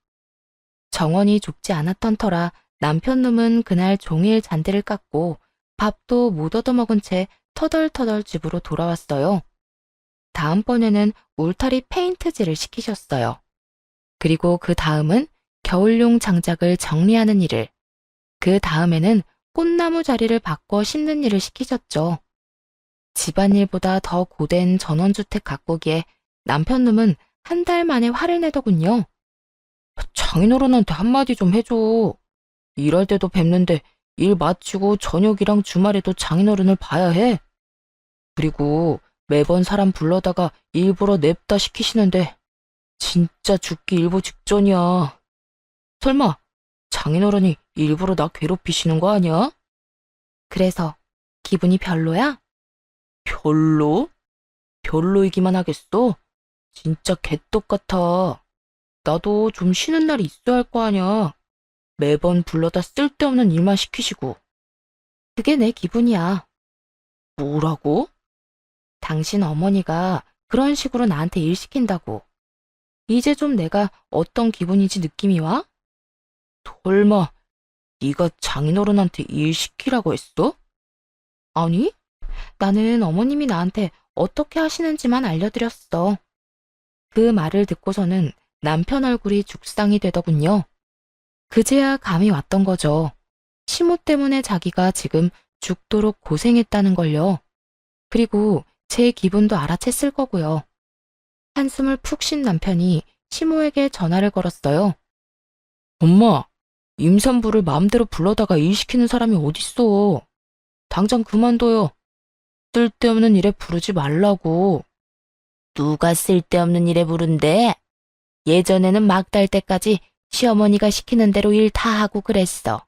정원이 좁지 않았던 터라 남편 놈은 그날 종일 잔디를 깎고 밥도 못 얻어먹은 채 터덜터덜 집으로 돌아왔어요. 다음번에는 울타리 페인트질을 시키셨어요. 그리고 그 다음은 겨울용 장작을 정리하는 일을, 그 다음에는 꽃나무 자리를 바꿔 심는 일을 시키셨죠. 집안일보다 더 고된 전원주택 가꾸기에 남편 놈은 한 달 만에 화를 내더군요. 장인어른한테 한마디 좀 해줘. 일할 때도 뵙는데 일 마치고 저녁이랑 주말에도 장인어른을 봐야 해. 그리고 매번 사람 불러다가 일부러 냅다 시키시는데 진짜 죽기 일보 직전이야. 설마 장인어른이 일부러 나 괴롭히시는 거 아니야? 그래서 기분이 별로야? 별로? 별로이기만 하겠어? 진짜 개떡 같아. 나도 좀 쉬는 날이 있어야 할 거 아니야. 매번 불러다 쓸데없는 일만 시키시고. 그게 내 기분이야. 뭐라고? 당신 어머니가 그런 식으로 나한테 일 시킨다고. 이제 좀 내가 어떤 기분인지 느낌이 와? 설마 네가 장인어른한테 일 시키라고 했어? 아니, 나는 어머님이 나한테 어떻게 하시는지만 알려드렸어. 그 말을 듣고서는 남편 얼굴이 죽상이 되더군요. 그제야 감이 왔던 거죠. 시모 때문에 자기가 지금 죽도록 고생했다는 걸요. 그리고 제 기분도 알아챘을 거고요. 한숨을 푹 쉰 남편이 시모에게 전화를 걸었어요. 엄마, 임산부를 마음대로 불러다가 일 시키는 사람이 어딨어. 당장 그만둬요. 쓸데없는 일에 부르지 말라고. 누가 쓸데없는 일에 부른대? 예전에는 막 달 때까지 시어머니가 시키는 대로 일 다 하고 그랬어.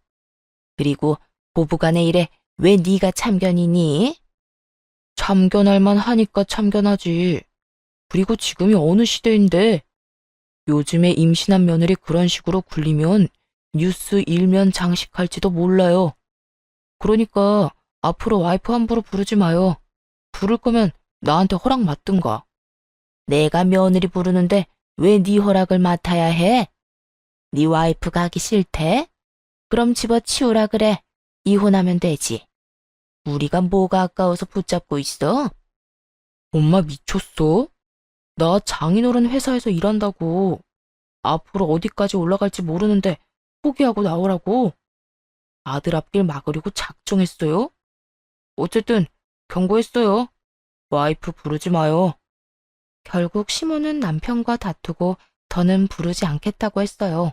그리고 고부간의 일에 왜 네가 참견이니? 참견할 만 하니까 참견하지. 그리고 지금이 어느 시대인데 요즘에 임신한 며느리 그런 식으로 굴리면 뉴스 일면 장식할지도 몰라요. 그러니까 앞으로 와이프 함부로 부르지 마요. 부를 거면 나한테 허락 맡든가. 내가 며느리 부르는데 왜 네 허락을 맡아야 해? 네 와이프가 하기 싫대? 그럼 집어치우라 그래. 이혼하면 되지. 우리가 뭐가 아까워서 붙잡고 있어? 엄마 미쳤어? 나 장인어른 회사에서 일한다고. 앞으로 어디까지 올라갈지 모르는데 포기하고 나오라고. 아들 앞길 막으려고 작정했어요? 어쨌든 경고했어요. 와이프 부르지 마요. 결국 시모는 남편과 다투고 더는 부르지 않겠다고 했어요.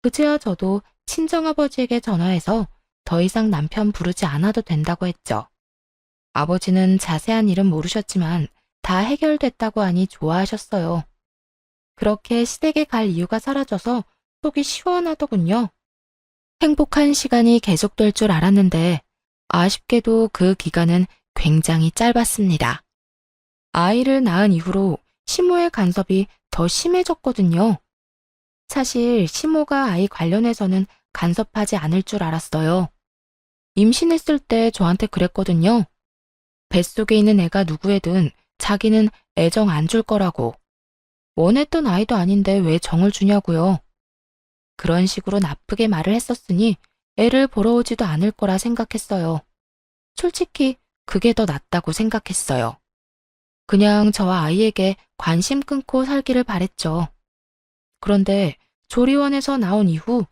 그제야 저도 친정아버지에게 전화해서 더 이상 남편 부르지 않아도 된다고 했죠. 아버지는 자세한 일은 모르셨지만 다 해결됐다고 하니 좋아하셨어요. 그렇게 시댁에 갈 이유가 사라져서 속이 시원하더군요. 행복한 시간이 계속될 줄 알았는데 아쉽게도 그 기간은 굉장히 짧았습니다. 아이를 낳은 이후로 시모의 간섭이 더 심해졌거든요. 사실 시모가 아이 관련해서는 간섭하지 않을 줄 알았어요. 임신했을 때 저한테 그랬거든요. 뱃속에 있는 애가 누구애든 자기는 애정 안 줄 거라고. 원했던 아이도 아닌데 왜 정을 주냐고요. 그런 식으로 나쁘게 말을 했었으니 애를 보러 오지도 않을 거라 생각했어요. 솔직히 그게 더 낫다고 생각했어요. 그냥 저와 아이에게 관심 끊고 살기를 바랬죠. 그런데 조리원에서 나온 이후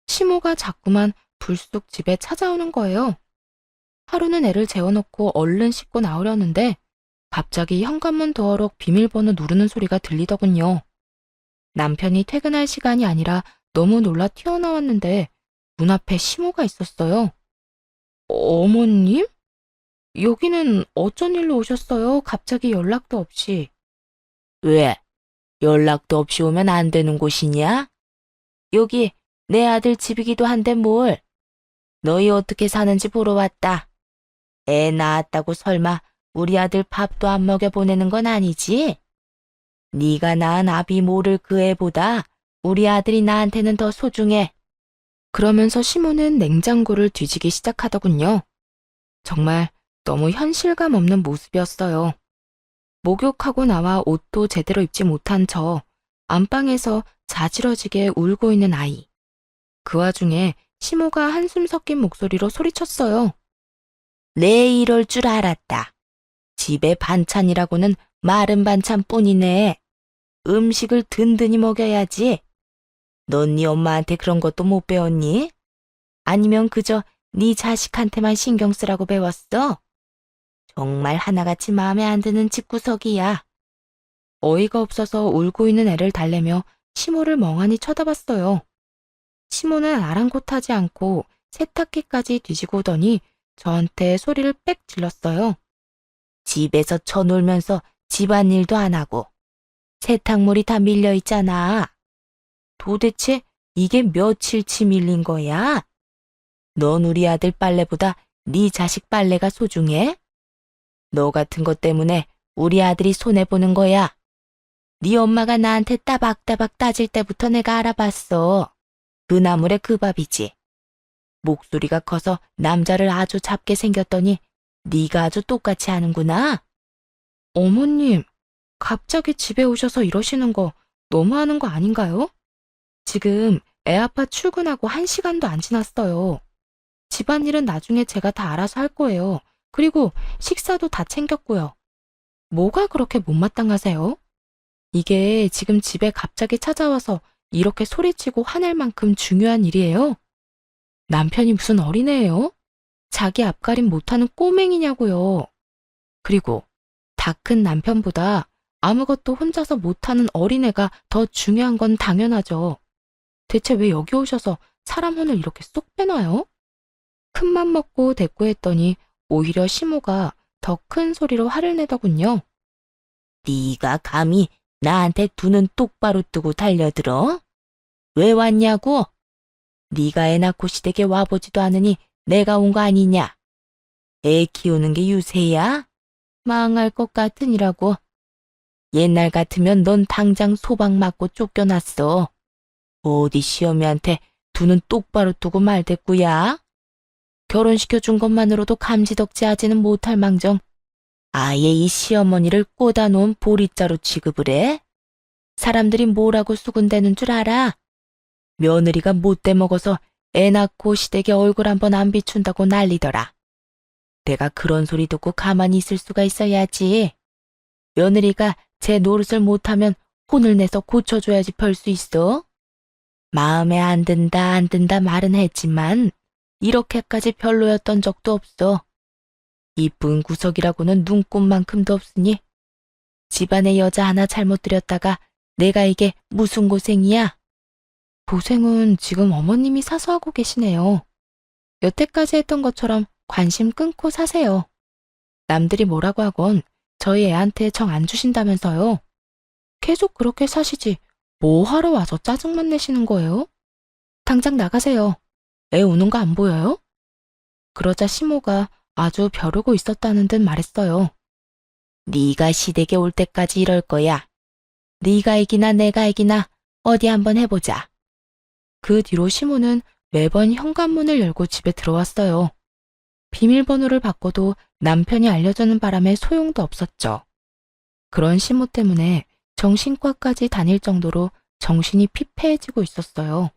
시모가 자꾸만 불쑥 집에 찾아오는 거예요. 하루는 애를 재워놓고 얼른 씻고 나오려는데 갑자기 현관문 도어록 비밀번호 누르는 소리가 들리더군요. 남편이 퇴근할 시간이 아니라 너무 놀라 튀어나왔는데 문 앞에 시모가 있었어요. 어머님? 여기는 어쩐 일로 오셨어요? 갑자기 연락도 없이. 왜? 연락도 없이 오면 안 되는 곳이냐? 여기 내 아들 집이기도 한데 뭘? 너희 어떻게 사는지 보러 왔다. 애 낳았다고 설마 우리 아들 밥도 안 먹여 보내는 건 아니지? 네가 낳은 아비 모를 그 애보다 우리 아들이 나한테는 더 소중해. 그러면서 시모는 냉장고를 뒤지기 시작하더군요. 정말 너무 현실감 없는 모습이었어요. 목욕하고 나와 옷도 제대로 입지 못한 저, 안방에서 자지러지게 울고 있는 아이. 그 와중에 시모가 한숨 섞인 목소리로 소리쳤어요. 내 이럴 줄 알았다. 집에 반찬이라고는 마른 반찬뿐이네. 음식을 든든히 먹여야지. 넌 네 엄마한테 그런 것도 못 배웠니? 아니면 그저 네 자식한테만 신경 쓰라고 배웠어? 정말 하나같이 마음에 안 드는 집구석이야. 어이가 없어서 울고 있는 애를 달래며 시모를 멍하니 쳐다봤어요. 시모는 아랑곳하지 않고 세탁기까지 뒤지고 오더니 저한테 소리를 빽 질렀어요. 집에서 쳐놀면서 집안일도 안 하고 세탁물이 다 밀려 있잖아. 도대체 이게 며칠치 밀린 거야? 넌 우리 아들 빨래보다 네 자식 빨래가 소중해? 너 같은 것 때문에 우리 아들이 손해보는 거야. 네 엄마가 나한테 따박따박 따질 때부터 내가 알아봤어. 그 나물에 그 밥이지. 목소리가 커서 남자를 아주 잡게 생겼더니 네가 아주 똑같이 하는구나. 어머님, 갑자기 집에 오셔서 이러시는 거 너무하는 거 아닌가요? 지금 애 아빠 출근하고 1시간도 안 지났어요. 집안일은 나중에 제가 다 알아서 할 거예요. 그리고 식사도 다 챙겼고요. 뭐가 그렇게 못마땅하세요? 이게 지금 집에 갑자기 찾아와서 이렇게 소리치고 화낼 만큼 중요한 일이에요? 남편이 무슨 어린애예요? 자기 앞가림 못하는 꼬맹이냐고요. 그리고 다 큰 남편보다 아무것도 혼자서 못하는 어린애가 더 중요한 건 당연하죠. 대체 왜 여기 오셔서 사람 혼을 이렇게 쏙 빼놔요? 큰맘 먹고 대꾸했더니 오히려 시모가 더 큰 소리로 화를 내더군요. 네가 감히 나한테 두 눈 똑바로 뜨고 달려들어? 왜 왔냐고? 네가 애 낳고 시댁에 와보지도 않으니 내가 온 거 아니냐? 애 키우는 게 유세야? 망할 것 같으니라고. 옛날 같으면 넌 당장 소박 맞고 쫓겨났어. 어디 시어미한테 두 눈 똑바로 뜨고 말댔구야? 결혼시켜준 것만으로도 감지덕지하지는 못할 망정 아예 이 시어머니를 꽂아놓은 보리자루 취급을 해? 사람들이 뭐라고 수군대는 줄 알아? 며느리가 못돼 먹어서 애 낳고 시댁에 얼굴 한번 안 비춘다고 난리더라. 내가 그런 소리 듣고 가만히 있을 수가 있어야지. 며느리가 제 노릇을 못하면 혼을 내서 고쳐줘야지 별 수 있어. 마음에 안 든다 말은 했지만 이렇게까지 별로였던 적도 없어. 이쁜 구석이라고는 눈꼽만큼도 없으니 집안에 여자 하나 잘못 들였다가 내가 이게 무슨 고생이야? 고생은 지금 어머님이 사서 하고 계시네요. 여태까지 했던 것처럼 관심 끊고 사세요. 남들이 뭐라고 하건 저희 애한테 정 안 주신다면서요. 계속 그렇게 사시지 뭐 하러 와서 짜증만 내시는 거예요? 당장 나가세요. 애 우는 거 안 보여요? 그러자 시모가 아주 벼르고 있었다는 듯 말했어요. 네가 시댁에 올 때까지 이럴 거야. 네가 이기나 내가 이기나 어디 한번 해보자. 그 뒤로 시모는 매번 현관문을 열고 집에 들어왔어요. 비밀번호를 바꿔도 남편이 알려주는 바람에 소용도 없었죠. 그런 시모 때문에 정신과까지 다닐 정도로 정신이 피폐해지고 있었어요.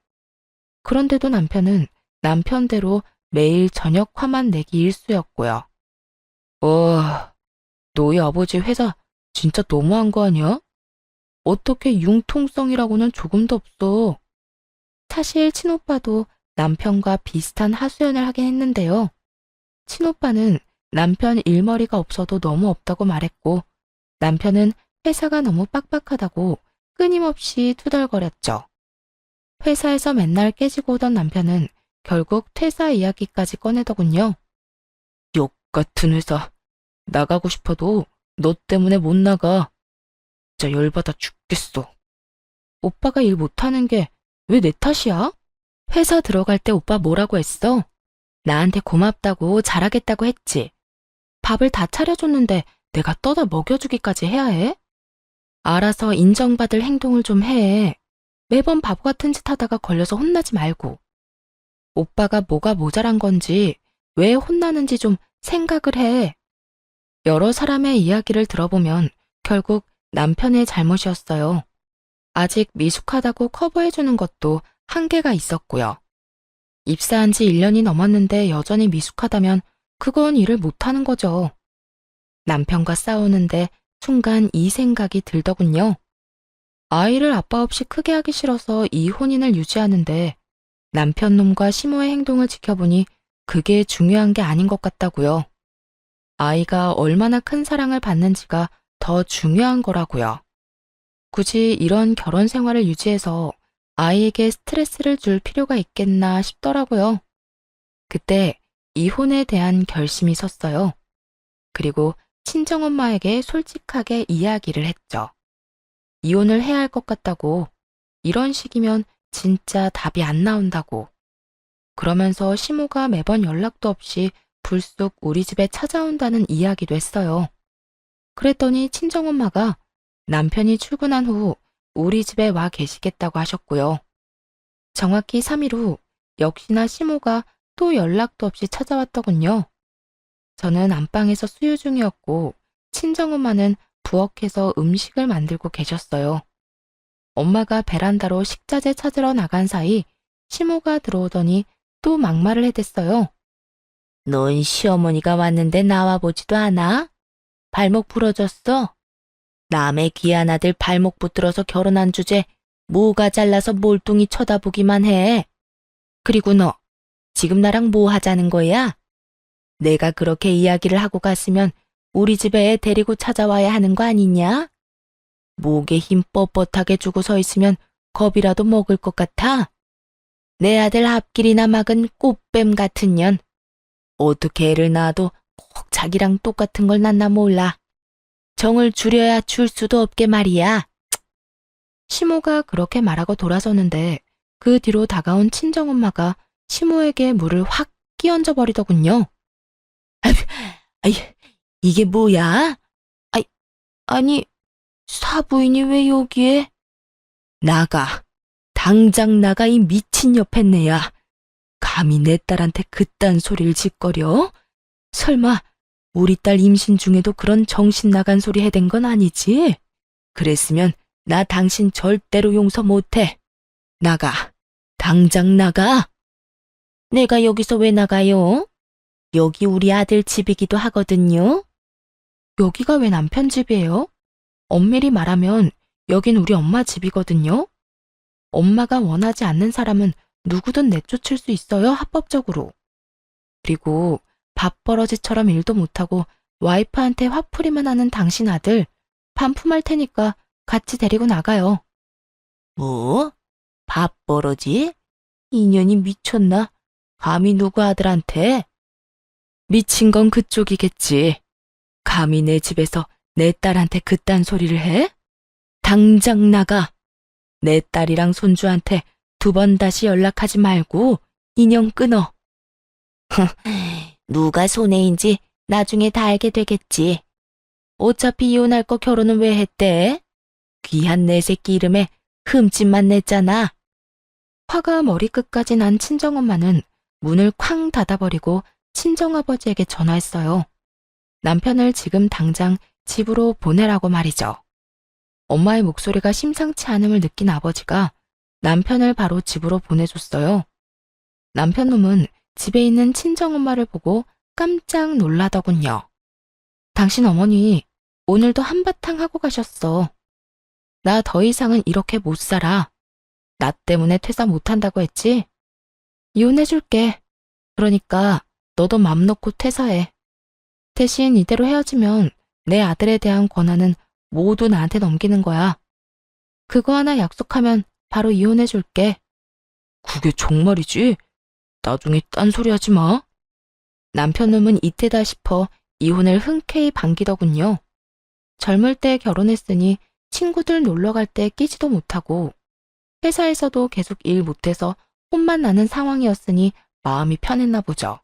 그런데도 남편은 남편대로 매일 저녁 화만 내기 일쑤였고요. 너희 아버지 회사 진짜 너무한 거 아니야? 어떻게 융통성이라고는 조금도 없어. 사실 친오빠도 남편과 비슷한 하소연을 하긴 했는데요. 친오빠는 남편 일머리가 없어도 너무 없다고 말했고, 남편은 회사가 너무 빡빡하다고 끊임없이 투덜거렸죠. 회사에서 맨날 깨지고 오던 남편은 결국 퇴사 이야기까지 꺼내더군요. 욕 같은 회사. 나가고 싶어도 너 때문에 못 나가. 진짜 열받아 죽겠어. 오빠가 일 못하는 게 왜 내 탓이야? 회사 들어갈 때 오빠 뭐라고 했어? 나한테 고맙다고 잘하겠다고 했지. 밥을 다 차려줬는데 내가 떠다 먹여주기까지 해야 해? 알아서 인정받을 행동을 좀 해. 매번 바보 같은 짓 하다가 걸려서 혼나지 말고. 오빠가 뭐가 모자란 건지, 왜 혼나는지 좀 생각을 해. 여러 사람의 이야기를 들어보면 결국 남편의 잘못이었어요. 아직 미숙하다고 커버해주는 것도 한계가 있었고요. 입사한 지 1년이 넘었는데 여전히 미숙하다면 그건 일을 못하는 거죠. 남편과 싸우는데 순간 이 생각이 들더군요. 아이를 아빠 없이 크게 하기 싫어서 이 혼인을 유지하는데 남편 놈과 시모의 행동을 지켜보니 그게 중요한 게 아닌 것 같다고요. 아이가 얼마나 큰 사랑을 받는지가 더 중요한 거라고요. 굳이 이런 결혼 생활을 유지해서 아이에게 스트레스를 줄 필요가 있겠나 싶더라고요. 그때 이혼에 대한 결심이 섰어요. 그리고 친정엄마에게 솔직하게 이야기를 했죠. 이혼을 해야 할 것 같다고, 이런 식이면 진짜 답이 안 나온다고. 그러면서 시모가 매번 연락도 없이 불쑥 우리 집에 찾아온다는 이야기도 했어요. 그랬더니 친정엄마가 남편이 출근한 후 우리 집에 와 계시겠다고 하셨고요. 정확히 3일 후 역시나 시모가 또 연락도 없이 찾아왔더군요. 저는 안방에서 수유 중이었고 친정엄마는 부엌에서 음식을 만들고 계셨어요. 엄마가 베란다로 식자재 찾으러 나간 사이 시모가 들어오더니 또 막말을 해댔어요. 넌 시어머니가 왔는데 나와보지도 않아? 발목 부러졌어? 남의 귀한 아들 발목 붙들어서 결혼한 주제 뭐가 잘라서 몰뚱이 쳐다보기만 해. 그리고 너 지금 나랑 뭐 하자는 거야? 내가 그렇게 이야기를 하고 갔으면 우리 집에 애 데리고 찾아와야 하는 거 아니냐? 목에 힘 뻣뻣하게 주고 서 있으면 겁이라도 먹을 것 같아? 내 아들 앞길이나 막은 꽃뱀 같은 년. 어떻게 애를 낳아도 꼭 자기랑 똑같은 걸 낳나 몰라. 정을 줄여야 줄 수도 없게 말이야. 시모가 그렇게 말하고 돌아서는데 그 뒤로 다가온 친정엄마가 시모에게 물을 확 끼얹어 버리더군요. 아이, 이게 뭐야? 아니, 사부인이 왜 여기에? 나가. 당장 나가, 이 미친 여팻네야. 감히 내 딸한테 그딴 소리를 짓거려? 설마 우리 딸 임신 중에도 그런 정신 나간 소리 해댄 건 아니지? 그랬으면 나 당신 절대로 용서 못해. 나가. 당장 나가. 내가 여기서 왜 나가요? 여기 우리 아들 집이기도 하거든요. 여기가 왜 남편 집이에요? 엄밀히 말하면 여긴 우리 엄마 집이거든요. 엄마가 원하지 않는 사람은 누구든 내쫓을 수 있어요, 합법적으로. 그리고 밥버러지처럼 일도 못하고 와이프한테 화풀이만 하는 당신 아들 반품할 테니까 같이 데리고 나가요. 뭐? 밥버러지? 인연이 미쳤나? 감히 누구 아들한테? 미친 건 그쪽이겠지. 감히 내 집에서 내 딸한테 그딴 소리를 해? 당장 나가. 내 딸이랑 손주한테 2번 다시 연락하지 말고 인연 끊어. 누가 손해인지 나중에 다 알게 되겠지. 어차피 이혼할 거 결혼은 왜 했대? 귀한 내 새끼 이름에 흠집만 냈잖아. 화가 머리끝까지 난 친정엄마는 문을 쾅 닫아버리고 친정아버지에게 전화했어요. 남편을 지금 당장 집으로 보내라고 말이죠. 엄마의 목소리가 심상치 않음을 느낀 아버지가 남편을 바로 집으로 보내줬어요. 남편 놈은 집에 있는 친정엄마를 보고 깜짝 놀라더군요. 당신 어머니 오늘도 한바탕 하고 가셨어. 나 더 이상은 이렇게 못 살아. 나 때문에 퇴사 못한다고 했지? 이혼해줄게. 그러니까 너도 맘 놓고 퇴사해. 대신 이대로 헤어지면 내 아들에 대한 권한은 모두 나한테 넘기는 거야. 그거 하나 약속하면 바로 이혼해줄게. 그게 정말이지? 나중에 딴소리 하지 마. 남편 놈은 이때다 싶어 이혼을 흔쾌히 반기더군요. 젊을 때 결혼했으니 친구들 놀러 갈 때 끼지도 못하고 회사에서도 계속 일 못해서 혼만 나는 상황이었으니 마음이 편했나 보죠.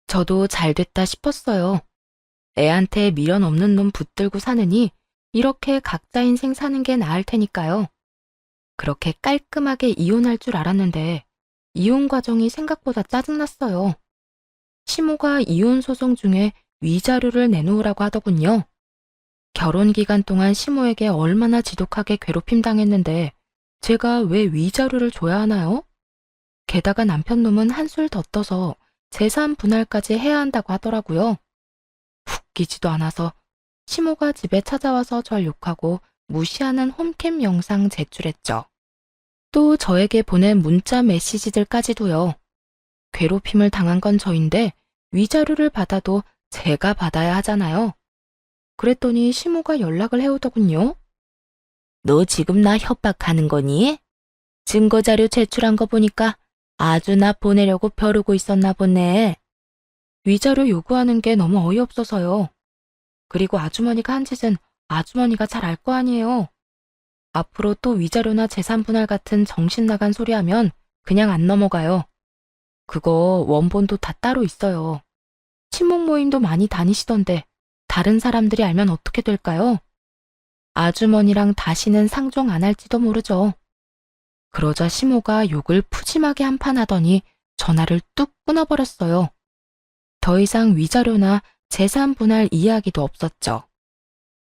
저도 잘 됐다 싶었어요. 애한테 미련 없는 놈 붙들고 사느니 이렇게 각자 인생 사는 게 나을 테니까요. 그렇게 깔끔하게 이혼할 줄 알았는데 이혼 과정이 생각보다 짜증났어요. 시모가 이혼 소송 중에 위자료를 내놓으라고 하더군요. 결혼 기간 동안 시모에게 얼마나 지독하게 괴롭힘 당했는데 제가 왜 위자료를 줘야 하나요? 게다가 남편 놈은 한술 더 떠서 재산 분할까지 해야 한다고 하더라고요. 웃기지도 않아서 시모가 집에 찾아와서 절 욕하고 무시하는 홈캠 영상 제출했죠. 또 저에게 보낸 문자 메시지들까지도요. 괴롭힘을 당한 건 저인데 위자료를 받아도 제가 받아야 하잖아요. 그랬더니 시모가 연락을 해오더군요. 너 지금 나 협박하는 거니? 증거자료 제출한 거 보니까 아주 나 보내려고 벼르고 있었나 보네. 위자료 요구하는 게 너무 어이없어서요. 그리고 아주머니가 한 짓은 아주머니가 잘 알 거 아니에요. 앞으로 또 위자료나 재산 분할 같은 정신 나간 소리 하면 그냥 안 넘어가요. 그거 원본도 다 따로 있어요. 친목 모임도 많이 다니시던데 다른 사람들이 알면 어떻게 될까요? 아주머니랑 다시는 상종 안 할지도 모르죠. 그러자 시모가 욕을 푸짐하게 한판 하더니 전화를 뚝 끊어버렸어요. 더 이상 위자료나 재산 분할 이야기도 없었죠.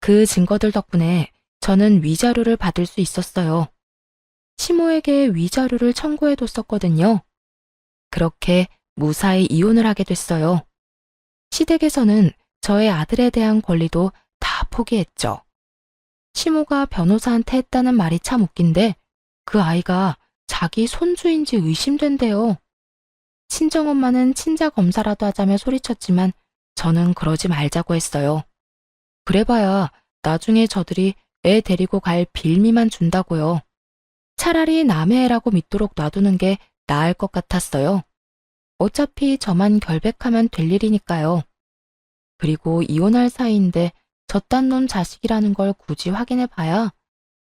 그 증거들 덕분에 저는 위자료를 받을 수 있었어요. 시모에게 위자료를 청구해뒀었거든요. 그렇게 무사히 이혼을 하게 됐어요. 시댁에서는 저의 아들에 대한 권리도 다 포기했죠. 시모가 변호사한테 했다는 말이 참 웃긴데 그 아이가 자기 손주인지 의심된대요. 친정엄마는 친자 검사라도 하자며 소리쳤지만 저는 그러지 말자고 했어요. 그래봐야 나중에 저들이 애 데리고 갈 빌미만 준다고요. 차라리 남의 애라고 믿도록 놔두는 게 나을 것 같았어요. 어차피 저만 결백하면 될 일이니까요. 그리고 이혼할 사이인데 저딴 놈 자식이라는 걸 굳이 확인해 봐야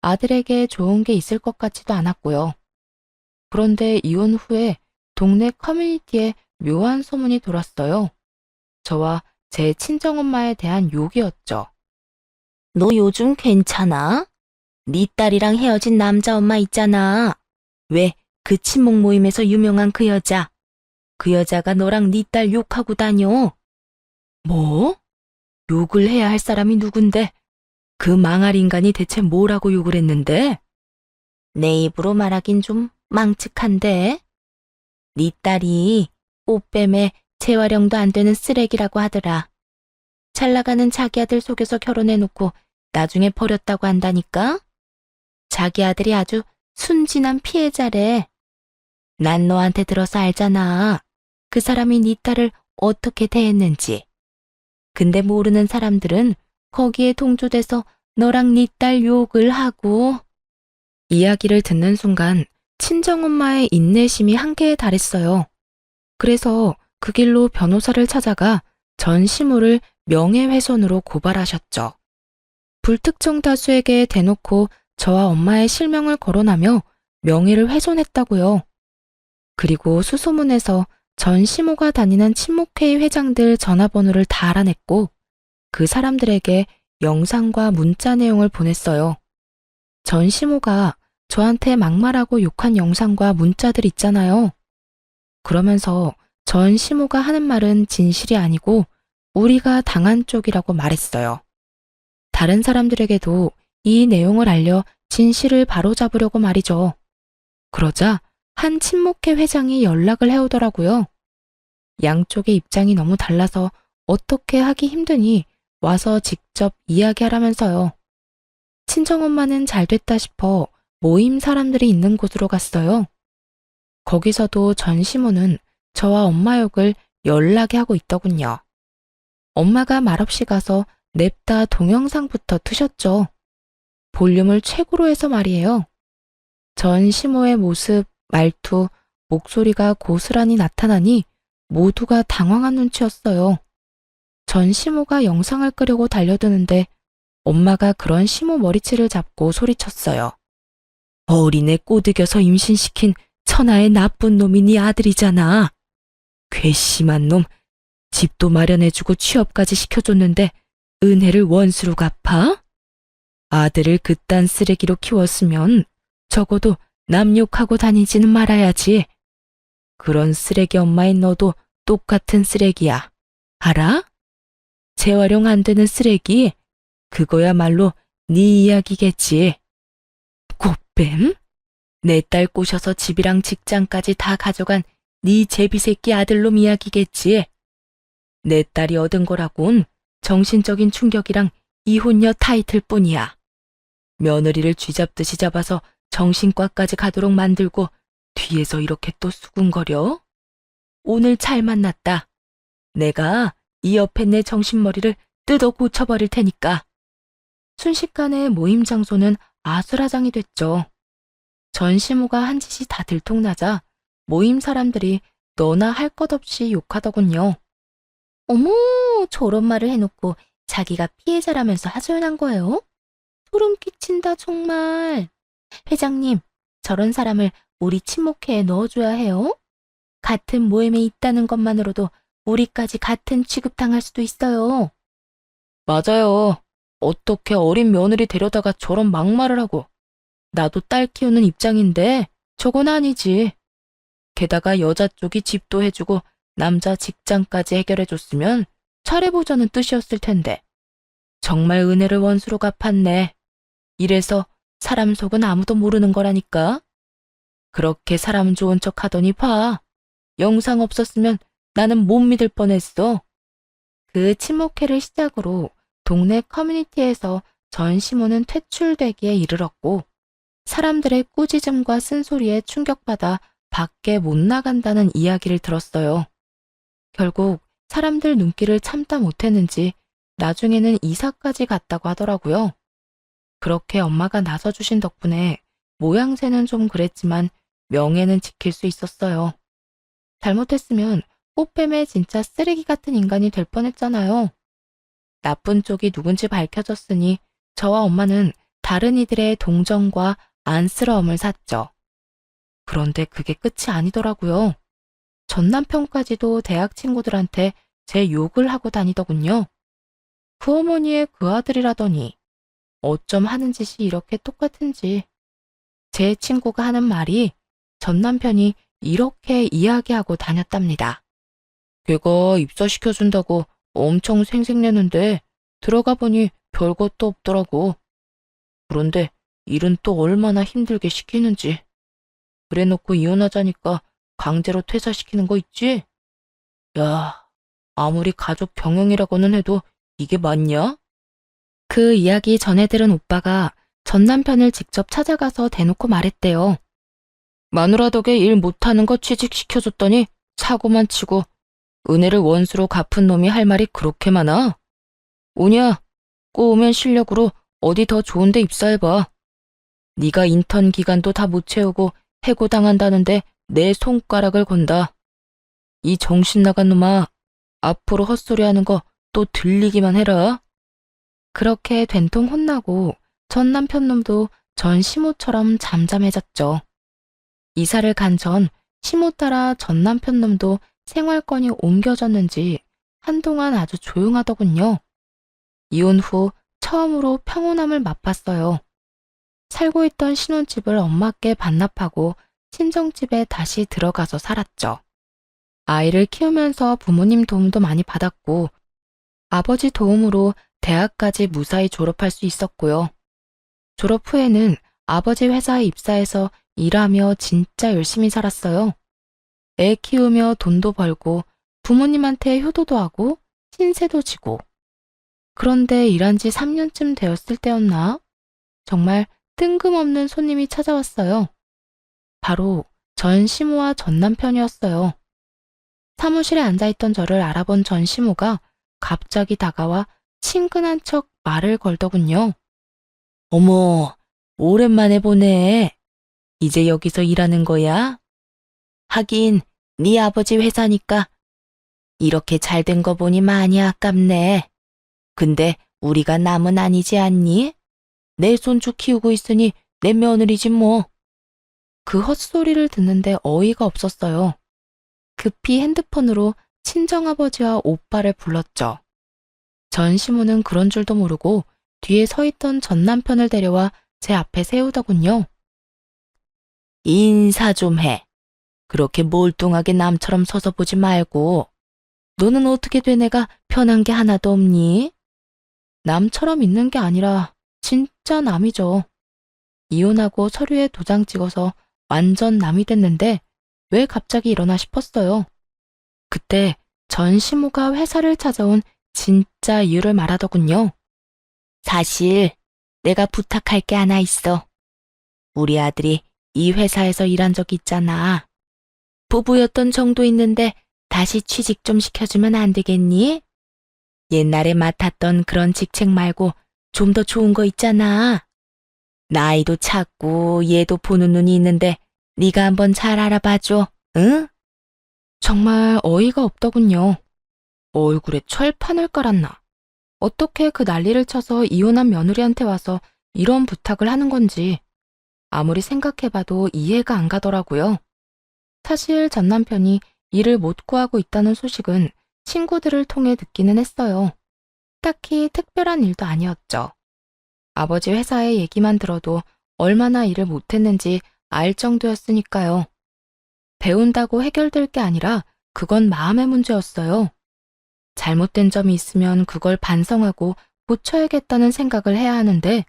아들에게 좋은 게 있을 것 같지도 않았고요. 그런데 이혼 후에 동네 커뮤니티에 묘한 소문이 돌았어요. 저와 제 친정엄마에 대한 욕이었죠. 너 요즘 괜찮아? 네 딸이랑 헤어진 남자 엄마 있잖아. 왜 그 친목 모임에서 유명한 그 여자. 그 여자가 너랑 네 딸 욕하고 다녀. 뭐? 욕을 해야 할 사람이 누군데? 그 망할 인간이 대체 뭐라고 욕을 했는데? 내 입으로 말하긴 좀 망측한데. 네 딸이 꽃뱀에 재활용도 안 되는 쓰레기라고 하더라. 잘 나가는 자기 아들 속여서 결혼해놓고 나중에 버렸다고 한다니까? 자기 아들이 아주 순진한 피해자래. 난 너한테 들어서 알잖아. 그 사람이 네 딸을 어떻게 대했는지. 근데 모르는 사람들은 거기에 동조돼서 너랑 네 딸 욕을 하고. 이야기를 듣는 순간 친정엄마의 인내심이 한계에 달했어요. 그래서 그 길로 변호사를 찾아가 전 시모를 명예훼손으로 고발하셨죠. 불특정 다수에게 대놓고 저와 엄마의 실명을 거론하며 명예를 훼손했다고요. 그리고 수소문에서 전 시모가 다니는 친목회의 회장들 전화번호를 다 알아냈고 그 사람들에게 영상과 문자 내용을 보냈어요. 전 시모가 저한테 막말하고 욕한 영상과 문자들 있잖아요. 그러면서 전 시모가 하는 말은 진실이 아니고 우리가 당한 쪽이라고 말했어요. 다른 사람들에게도 이 내용을 알려 진실을 바로잡으려고 말이죠. 그러자 한 친목회 회장이 연락을 해오더라고요. 양쪽의 입장이 너무 달라서 어떻게 하기 힘드니 와서 직접 이야기하라면서요. 친정엄마는 잘 됐다 싶어 모임 사람들이 있는 곳으로 갔어요. 거기서도 전 시모는 저와 엄마 욕을 연락에 하고 있더군요. 엄마가 말없이 가서 냅다 동영상부터 트셨죠. 볼륨을 최고로 해서 말이에요. 전 시모의 모습, 말투, 목소리가 고스란히 나타나니 모두가 당황한 눈치였어요. 전 시모가 영상을 끄려고 달려드는데 엄마가 그런 시모 머리채를 잡고 소리쳤어요. 어린애 꼬드겨서 임신시킨 천하의 나쁜 놈이 네 아들이잖아. 괘씸한 놈, 집도 마련해주고 취업까지 시켜줬는데 은혜를 원수로 갚아? 아들을 그딴 쓰레기로 키웠으면 적어도 남 욕하고 다니지는 말아야지. 그런 쓰레기 엄마인 너도 똑같은 쓰레기야. 알아? 재활용 안 되는 쓰레기? 그거야말로 네 이야기겠지. 꽃뱀? 내 딸 꼬셔서 집이랑 직장까지 다 가져간 네 제비새끼 아들놈 이야기겠지. 내 딸이 얻은 거라곤 정신적인 충격이랑 이혼녀 타이틀뿐이야. 며느리를 쥐잡듯이 잡아서 정신과까지 가도록 만들고 뒤에서 이렇게 또 수군거려? 오늘 잘 만났다. 내가 이 옆에 내 정신머리를 뜯어 고쳐버릴 테니까. 순식간에 모임 장소는 아수라장이 됐죠. 전 시모가 한 짓이 다 들통나자 모임 사람들이 너나 할 것 없이 욕하더군요. 어머, 저런 말을 해놓고 자기가 피해자라면서 하소연한 거예요? 소름 끼친다 정말. 회장님, 저런 사람을 우리 친목회에 넣어줘야 해요. 같은 모임에 있다는 것만으로도 우리까지 같은 취급당할 수도 있어요. 맞아요. 어떻게 어린 며느리 데려다가 저런 막말을 하고. 나도 딸 키우는 입장인데 저건 아니지. 게다가 여자 쪽이 집도 해주고 남자 직장까지 해결해줬으면 잘해보자는 뜻이었을 텐데. 정말 은혜를 원수로 갚았네. 이래서 사람 속은 아무도 모르는 거라니까. 그렇게 사람 좋은 척 하더니 봐. 영상 없었으면 나는 못 믿을 뻔했어. 그 친목회를 시작으로 동네 커뮤니티에서 전 시모는 퇴출되기에 이르렀고 사람들의 꾸짖음과 쓴소리에 충격받아 밖에 못 나간다는 이야기를 들었어요. 결국 사람들 눈길을 참다 못했는지 나중에는 이사까지 갔다고 하더라고요. 그렇게 엄마가 나서주신 덕분에 모양새는 좀 그랬지만 명예는 지킬 수 있었어요. 잘못했으면 꽃뱀의 진짜 쓰레기 같은 인간이 될 뻔했잖아요. 나쁜 쪽이 누군지 밝혀졌으니 저와 엄마는 다른 이들의 동정과 안쓰러움을 샀죠. 그런데 그게 끝이 아니더라고요. 전 남편까지도 대학 친구들한테 제 욕을 하고 다니더군요. 그 어머니의 그 아들이라더니 어쩜 하는 짓이 이렇게 똑같은지. 제 친구가 하는 말이 전 남편이 이렇게 이야기하고 다녔답니다. 걔가 입사시켜준다고 엄청 생색내는데 들어가 보니 별것도 없더라고. 그런데 일은 또 얼마나 힘들게 시키는지. 그래놓고 이혼하자니까 강제로 퇴사시키는 거 있지? 야, 아무리 가족 경영이라고는 해도 이게 맞냐? 그 이야기 전해 들은 오빠가 전 남편을 직접 찾아가서 대놓고 말했대요. 마누라 덕에 일 못하는 거 취직시켜줬더니 사고만 치고 은혜를 원수로 갚은 놈이 할 말이 그렇게 많아? 오냐, 꼬우면 실력으로 어디 더 좋은 데 입사해봐. 네가 인턴 기간도 다 못 채우고 해고당한다는데 내 손가락을 건다. 이 정신 나간 놈아, 앞으로 헛소리하는 거 또 들리기만 해라. 그렇게 된통 혼나고 전 남편 놈도 전 시모처럼 잠잠해졌죠. 이사를 간 전 시모 따라 전 남편 놈도 생활권이 옮겨졌는지 한동안 아주 조용하더군요. 이혼 후 처음으로 평온함을 맛봤어요. 살고 있던 신혼집을 엄마께 반납하고 친정집에 다시 들어가서 살았죠. 아이를 키우면서 부모님 도움도 많이 받았고 아버지 도움으로 대학까지 무사히 졸업할 수 있었고요. 졸업 후에는 아버지 회사에 입사해서 일하며 진짜 열심히 살았어요. 애 키우며 돈도 벌고 부모님한테 효도도 하고 신세도 지고. 그런데 일한 지 3년쯤 되었을 때였나? 정말 뜬금없는 손님이 찾아왔어요. 바로 전 시모와 전 남편이었어요. 사무실에 앉아있던 저를 알아본 전 시모가 갑자기 다가와 친근한 척 말을 걸더군요. 어머, 오랜만에 보네. 이제 여기서 일하는 거야? 하긴 네 아버지 회사니까 이렇게 잘 된 거 보니 많이 아깝네. 근데 우리가 남은 아니지 않니? 내 손주 키우고 있으니 내 며느리지 뭐. 그 헛소리를 듣는데 어이가 없었어요. 급히 핸드폰으로 친정아버지와 오빠를 불렀죠. 전 시모는 그런 줄도 모르고 뒤에 서 있던 전 남편을 데려와 제 앞에 세우더군요. 인사 좀 해. 그렇게 몰뚱하게 남처럼 서서 보지 말고. 너는 어떻게 된 애가 편한 게 하나도 없니? 남처럼 있는 게 아니라 진짜 남이죠. 이혼하고 서류에 도장 찍어서 완전 남이 됐는데 왜 갑자기 이러나 싶었어요. 그때 전 시모가 회사를 찾아온 진짜 이유를 말하더군요. 사실 내가 부탁할 게 하나 있어. 우리 아들이 이 회사에서 일한 적 있잖아. 부부였던 정도 있는데 다시 취직 좀 시켜주면 안 되겠니? 옛날에 맡았던 그런 직책 말고 좀 더 좋은 거 있잖아. 나이도 작고 얘도 보는 눈이 있는데 네가 한번 잘 알아봐줘, 응? 정말 어이가 없더군요. 얼굴에 철판을 깔았나. 어떻게 그 난리를 쳐서 이혼한 며느리한테 와서 이런 부탁을 하는 건지 아무리 생각해봐도 이해가 안 가더라고요. 사실 전 남편이 일을 못 구하고 있다는 소식은 친구들을 통해 듣기는 했어요. 딱히 특별한 일도 아니었죠. 아버지 회사의 얘기만 들어도 얼마나 일을 못했는지 알 정도였으니까요. 배운다고 해결될 게 아니라 그건 마음의 문제였어요. 잘못된 점이 있으면 그걸 반성하고 고쳐야겠다는 생각을 해야 하는데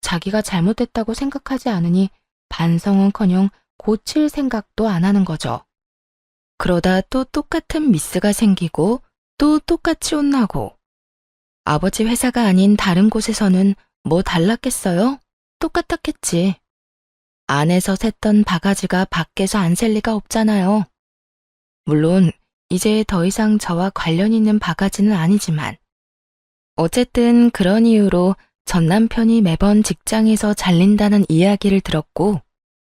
자기가 잘못했다고 생각하지 않으니 반성은커녕 고칠 생각도 안 하는 거죠. 그러다 또 똑같은 미스가 생기고 또 똑같이 혼나고 아버지 회사가 아닌 다른 곳에서는 뭐 달랐겠어요? 똑같았겠지. 안에서 샜던 바가지가 밖에서 안 셀 리가 없잖아요. 물론 이제 더 이상 저와 관련 있는 바가지는 아니지만 어쨌든 그런 이유로 전 남편이 매번 직장에서 잘린다는 이야기를 들었고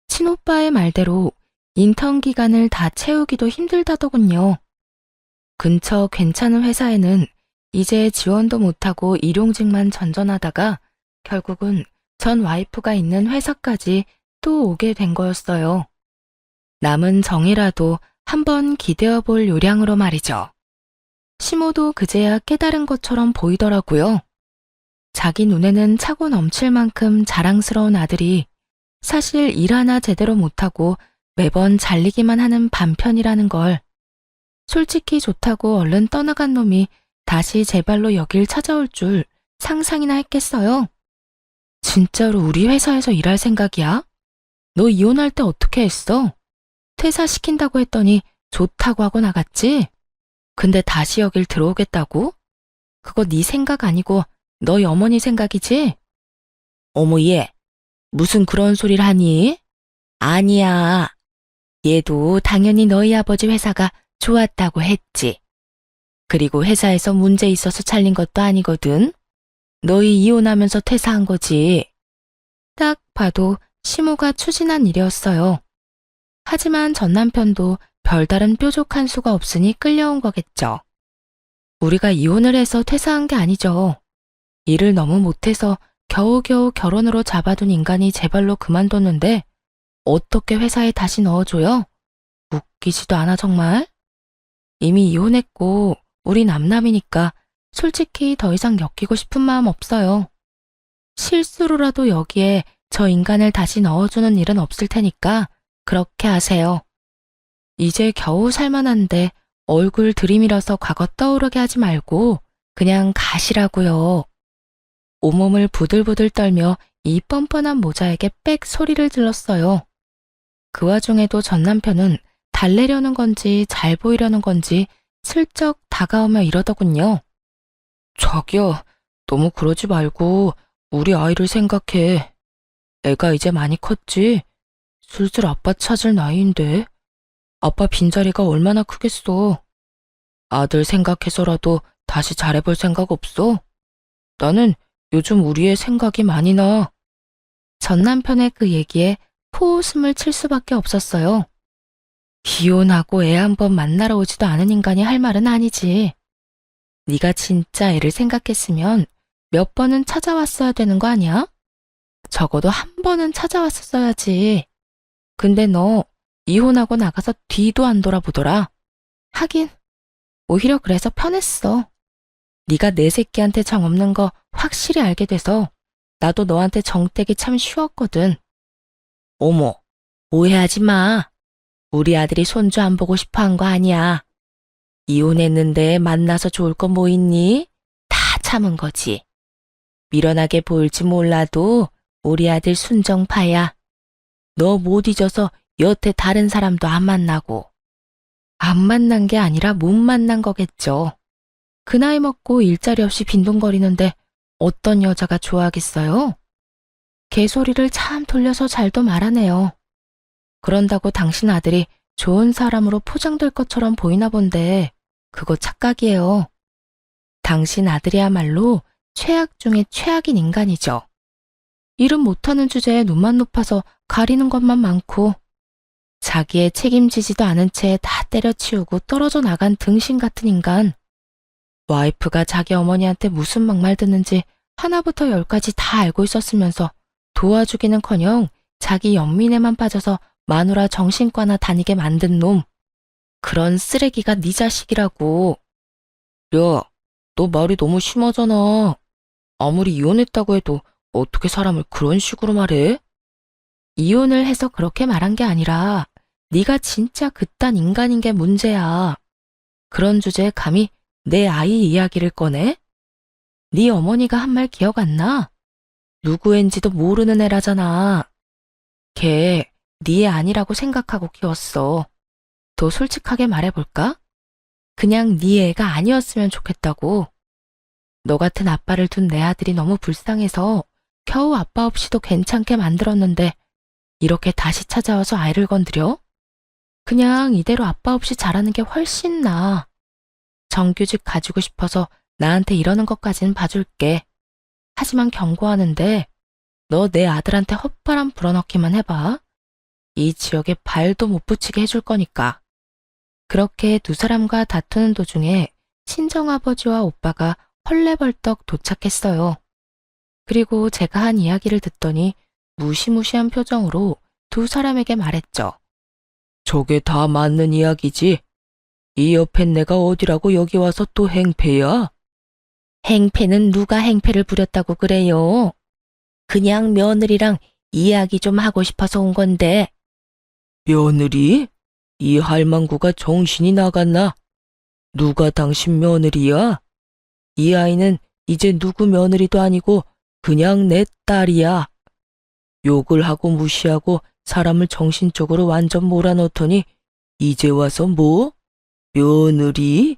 친오빠의 말대로 인턴 기간을 다 채우기도 힘들다더군요. 근처 괜찮은 회사에는 이제 지원도 못하고 일용직만 전전하다가 결국은 전 와이프가 있는 회사까지 또 오게 된 거였어요. 남은 정이라도 한번 기대어 볼 요량으로 말이죠. 시모도 그제야 깨달은 것처럼 보이더라고요. 자기 눈에는 차고 넘칠 만큼 자랑스러운 아들이 사실 일 하나 제대로 못하고 매번 잘리기만 하는 반편이라는 걸. 솔직히 좋다고 얼른 떠나간 놈이 다시 제 발로 여길 찾아올 줄 상상이나 했겠어요? 진짜로 우리 회사에서 일할 생각이야? 너 이혼할 때 어떻게 했어? 퇴사시킨다고 했더니 좋다고 하고 나갔지? 근데 다시 여길 들어오겠다고? 그거 네 생각 아니고 너희 어머니 생각이지? 어머 얘, 무슨 그런 소리를 하니? 아니야. 얘도 당연히 너희 아버지 회사가 좋았다고 했지. 그리고 회사에서 문제 있어서 잘린 것도 아니거든. 너희 이혼하면서 퇴사한 거지. 딱 봐도 시모가 추진한 일이었어요. 하지만 전 남편도 별다른 뾰족한 수가 없으니 끌려온 거겠죠. 우리가 이혼을 해서 퇴사한 게 아니죠. 일을 너무 못해서 겨우겨우 결혼으로 잡아둔 인간이 제 발로 그만뒀는데 어떻게 회사에 다시 넣어줘요? 웃기지도 않아 정말. 이미 이혼했고 우리 남남이니까 솔직히 더 이상 엮이고 싶은 마음 없어요. 실수로라도 여기에 저 인간을 다시 넣어주는 일은 없을 테니까 그렇게 하세요. 이제 겨우 살만한데 얼굴 들이밀어서 과거 떠오르게 하지 말고 그냥 가시라고요. 온몸을 부들부들 떨며 이 뻔뻔한 모자에게 빽 소리를 질렀어요. 그 와중에도 전 남편은 달래려는 건지 잘 보이려는 건지 슬쩍 다가오며 이러더군요. 자기야, 너무 그러지 말고 우리 아이를 생각해. 애가 이제 많이 컸지? 슬슬 아빠 찾을 나이인데. 아빠 빈자리가 얼마나 크겠어. 아들 생각해서라도 다시 잘해볼 생각 없어? 나는 요즘 우리의 생각이 많이 나. 전 남편의 그 얘기에 코웃음을 칠 수밖에 없었어요. 이혼하고 애 한 번 만나러 오지도 않은 인간이 할 말은 아니지. 네가 진짜 애를 생각했으면 몇 번은 찾아왔어야 되는 거 아니야? 적어도 한 번은 찾아왔었어야지. 근데 너 이혼하고 나가서 뒤도 안 돌아보더라. 하긴 오히려 그래서 편했어. 네가 내 새끼한테 정 없는 거 확실히 알게 돼서 나도 너한테 정떼기 참 쉬웠거든. 어머, 오해하지 마. 우리 아들이 손주 안 보고 싶어 한 거 아니야. 이혼했는데 만나서 좋을 거 뭐 있니? 다 참은 거지. 미련하게 보일지 몰라도 우리 아들 순정파야. 너 못 잊어서 여태 다른 사람도 안 만나고. 안 만난 게 아니라 못 만난 거겠죠. 그 나이 먹고 일자리 없이 빈둥거리는데 어떤 여자가 좋아하겠어요? 개소리를 참 돌려서 잘도 말하네요. 그런다고 당신 아들이 좋은 사람으로 포장될 것처럼 보이나 본데 그거 착각이에요. 당신 아들이야말로 최악 중에 최악인 인간이죠. 일은 못하는 주제에 눈만 높아서 가리는 것만 많고 자기의 책임지지도 않은 채 다 때려치우고 떨어져 나간 등신 같은 인간. 와이프가 자기 어머니한테 무슨 막말 듣는지 하나부터 열까지 다 알고 있었으면서 도와주기는커녕 자기 연민에만 빠져서 마누라 정신과나 다니게 만든 놈. 그런 쓰레기가 네 자식이라고. 야, 너 말이 너무 심하잖아. 아무리 이혼했다고 해도 어떻게 사람을 그런 식으로 말해? 이혼을 해서 그렇게 말한 게 아니라 네가 진짜 그딴 인간인 게 문제야. 그런 주제에 감히 내 아이 이야기를 꺼내? 네 어머니가 한 말 기억 안 나? 누구인지도 모르는 애라잖아. 걔 네 애 아니라고 생각하고 키웠어. 더 솔직하게 말해볼까? 그냥 네 애가 아니었으면 좋겠다고. 너 같은 아빠를 둔 내 아들이 너무 불쌍해서 겨우 아빠 없이도 괜찮게 만들었는데 이렇게 다시 찾아와서 아이를 건드려? 그냥 이대로 아빠 없이 자라는 게 훨씬 나아. 정규직 가지고 싶어서 나한테 이러는 것까진 봐줄게. 하지만 경고하는데 너 내 아들한테 헛바람 불어넣기만 해봐. 이 지역에 발도 못 붙이게 해줄 거니까. 그렇게 두 사람과 다투는 도중에 친정아버지와 오빠가 헐레벌떡 도착했어요. 그리고 제가 한 이야기를 듣더니 무시무시한 표정으로 두 사람에게 말했죠. 저게 다 맞는 이야기지? 이 옆엔 내가 어디라고 여기 와서 또 행패야? 행패는 누가 행패를 부렸다고 그래요? 그냥 며느리랑 이야기 좀 하고 싶어서 온 건데. 며느리? 이 할망구가 정신이 나갔나? 누가 당신 며느리야? 이 아이는 이제 누구 며느리도 아니고 그냥 내 딸이야. 욕을 하고 무시하고 사람을 정신적으로 완전 몰아넣더니 이제 와서 뭐? 며느리?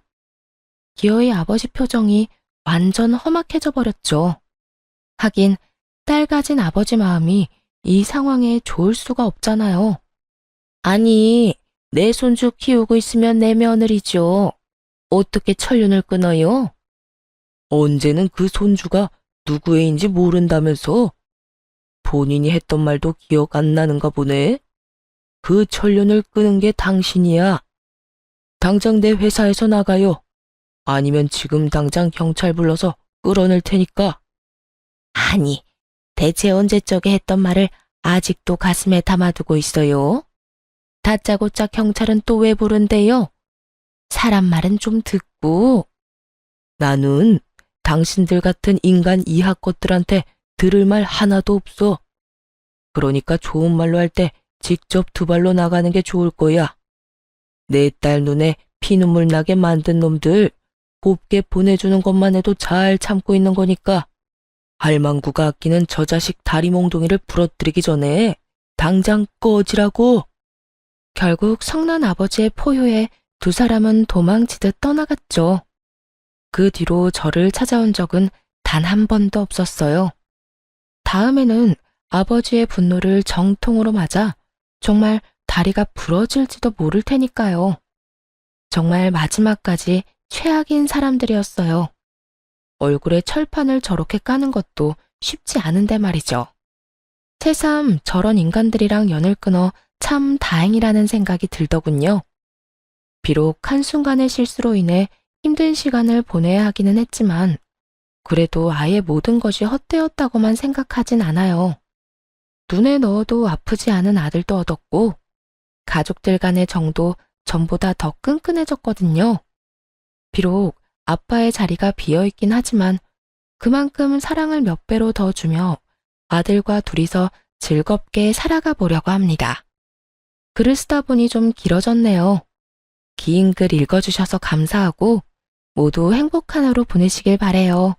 기어의 아버지 표정이 완전 험악해져 버렸죠. 하긴 딸 가진 아버지 마음이 이 상황에 좋을 수가 없잖아요. 아니, 내 손주 키우고 있으면 내 며느리죠. 어떻게 천륜을 끊어요? 언제는 그 손주가 누구 애인지 모른다면서? 본인이 했던 말도 기억 안 나는가 보네. 그 천륜을 끄는 게 당신이야. 당장 내 회사에서 나가요. 아니면 지금 당장 경찰 불러서 끌어낼 테니까. 아니, 대체 언제적에 했던 말을 아직도 가슴에 담아두고 있어요? 다짜고짜 경찰은 또 왜 부른대요? 사람 말은 좀 듣고. 나는 당신들 같은 인간 이하 것들한테 들을 말 하나도 없어. 그러니까 좋은 말로 할 때 직접 두 발로 나가는 게 좋을 거야. 내 딸 눈에 피눈물 나게 만든 놈들 곱게 보내주는 것만 해도 잘 참고 있는 거니까 할망구가 아끼는 저 자식 다리 몽둥이를 부러뜨리기 전에 당장 꺼지라고. 결국 성난 아버지의 포효에 두 사람은 도망치듯 떠나갔죠. 그 뒤로 저를 찾아온 적은 단 한 번도 없었어요. 다음에는 아버지의 분노를 정통으로 맞아 정말 다리가 부러질지도 모를 테니까요. 정말 마지막까지 최악인 사람들이었어요. 얼굴에 철판을 저렇게 까는 것도 쉽지 않은데 말이죠. 새삼 저런 인간들이랑 연을 끊어 참 다행이라는 생각이 들더군요. 비록 한순간의 실수로 인해 힘든 시간을 보내야 하기는 했지만 그래도 아예 모든 것이 헛되었다고만 생각하진 않아요. 눈에 넣어도 아프지 않은 아들도 얻었고 가족들 간의 정도 전보다 더 끈끈해졌거든요. 비록 아빠의 자리가 비어있긴 하지만 그만큼 사랑을 몇 배로 더 주며 아들과 둘이서 즐겁게 살아가 보려고 합니다. 글을 쓰다 보니 좀 길어졌네요. 긴 글 읽어주셔서 감사하고 모두 행복한 하루 보내시길 바래요.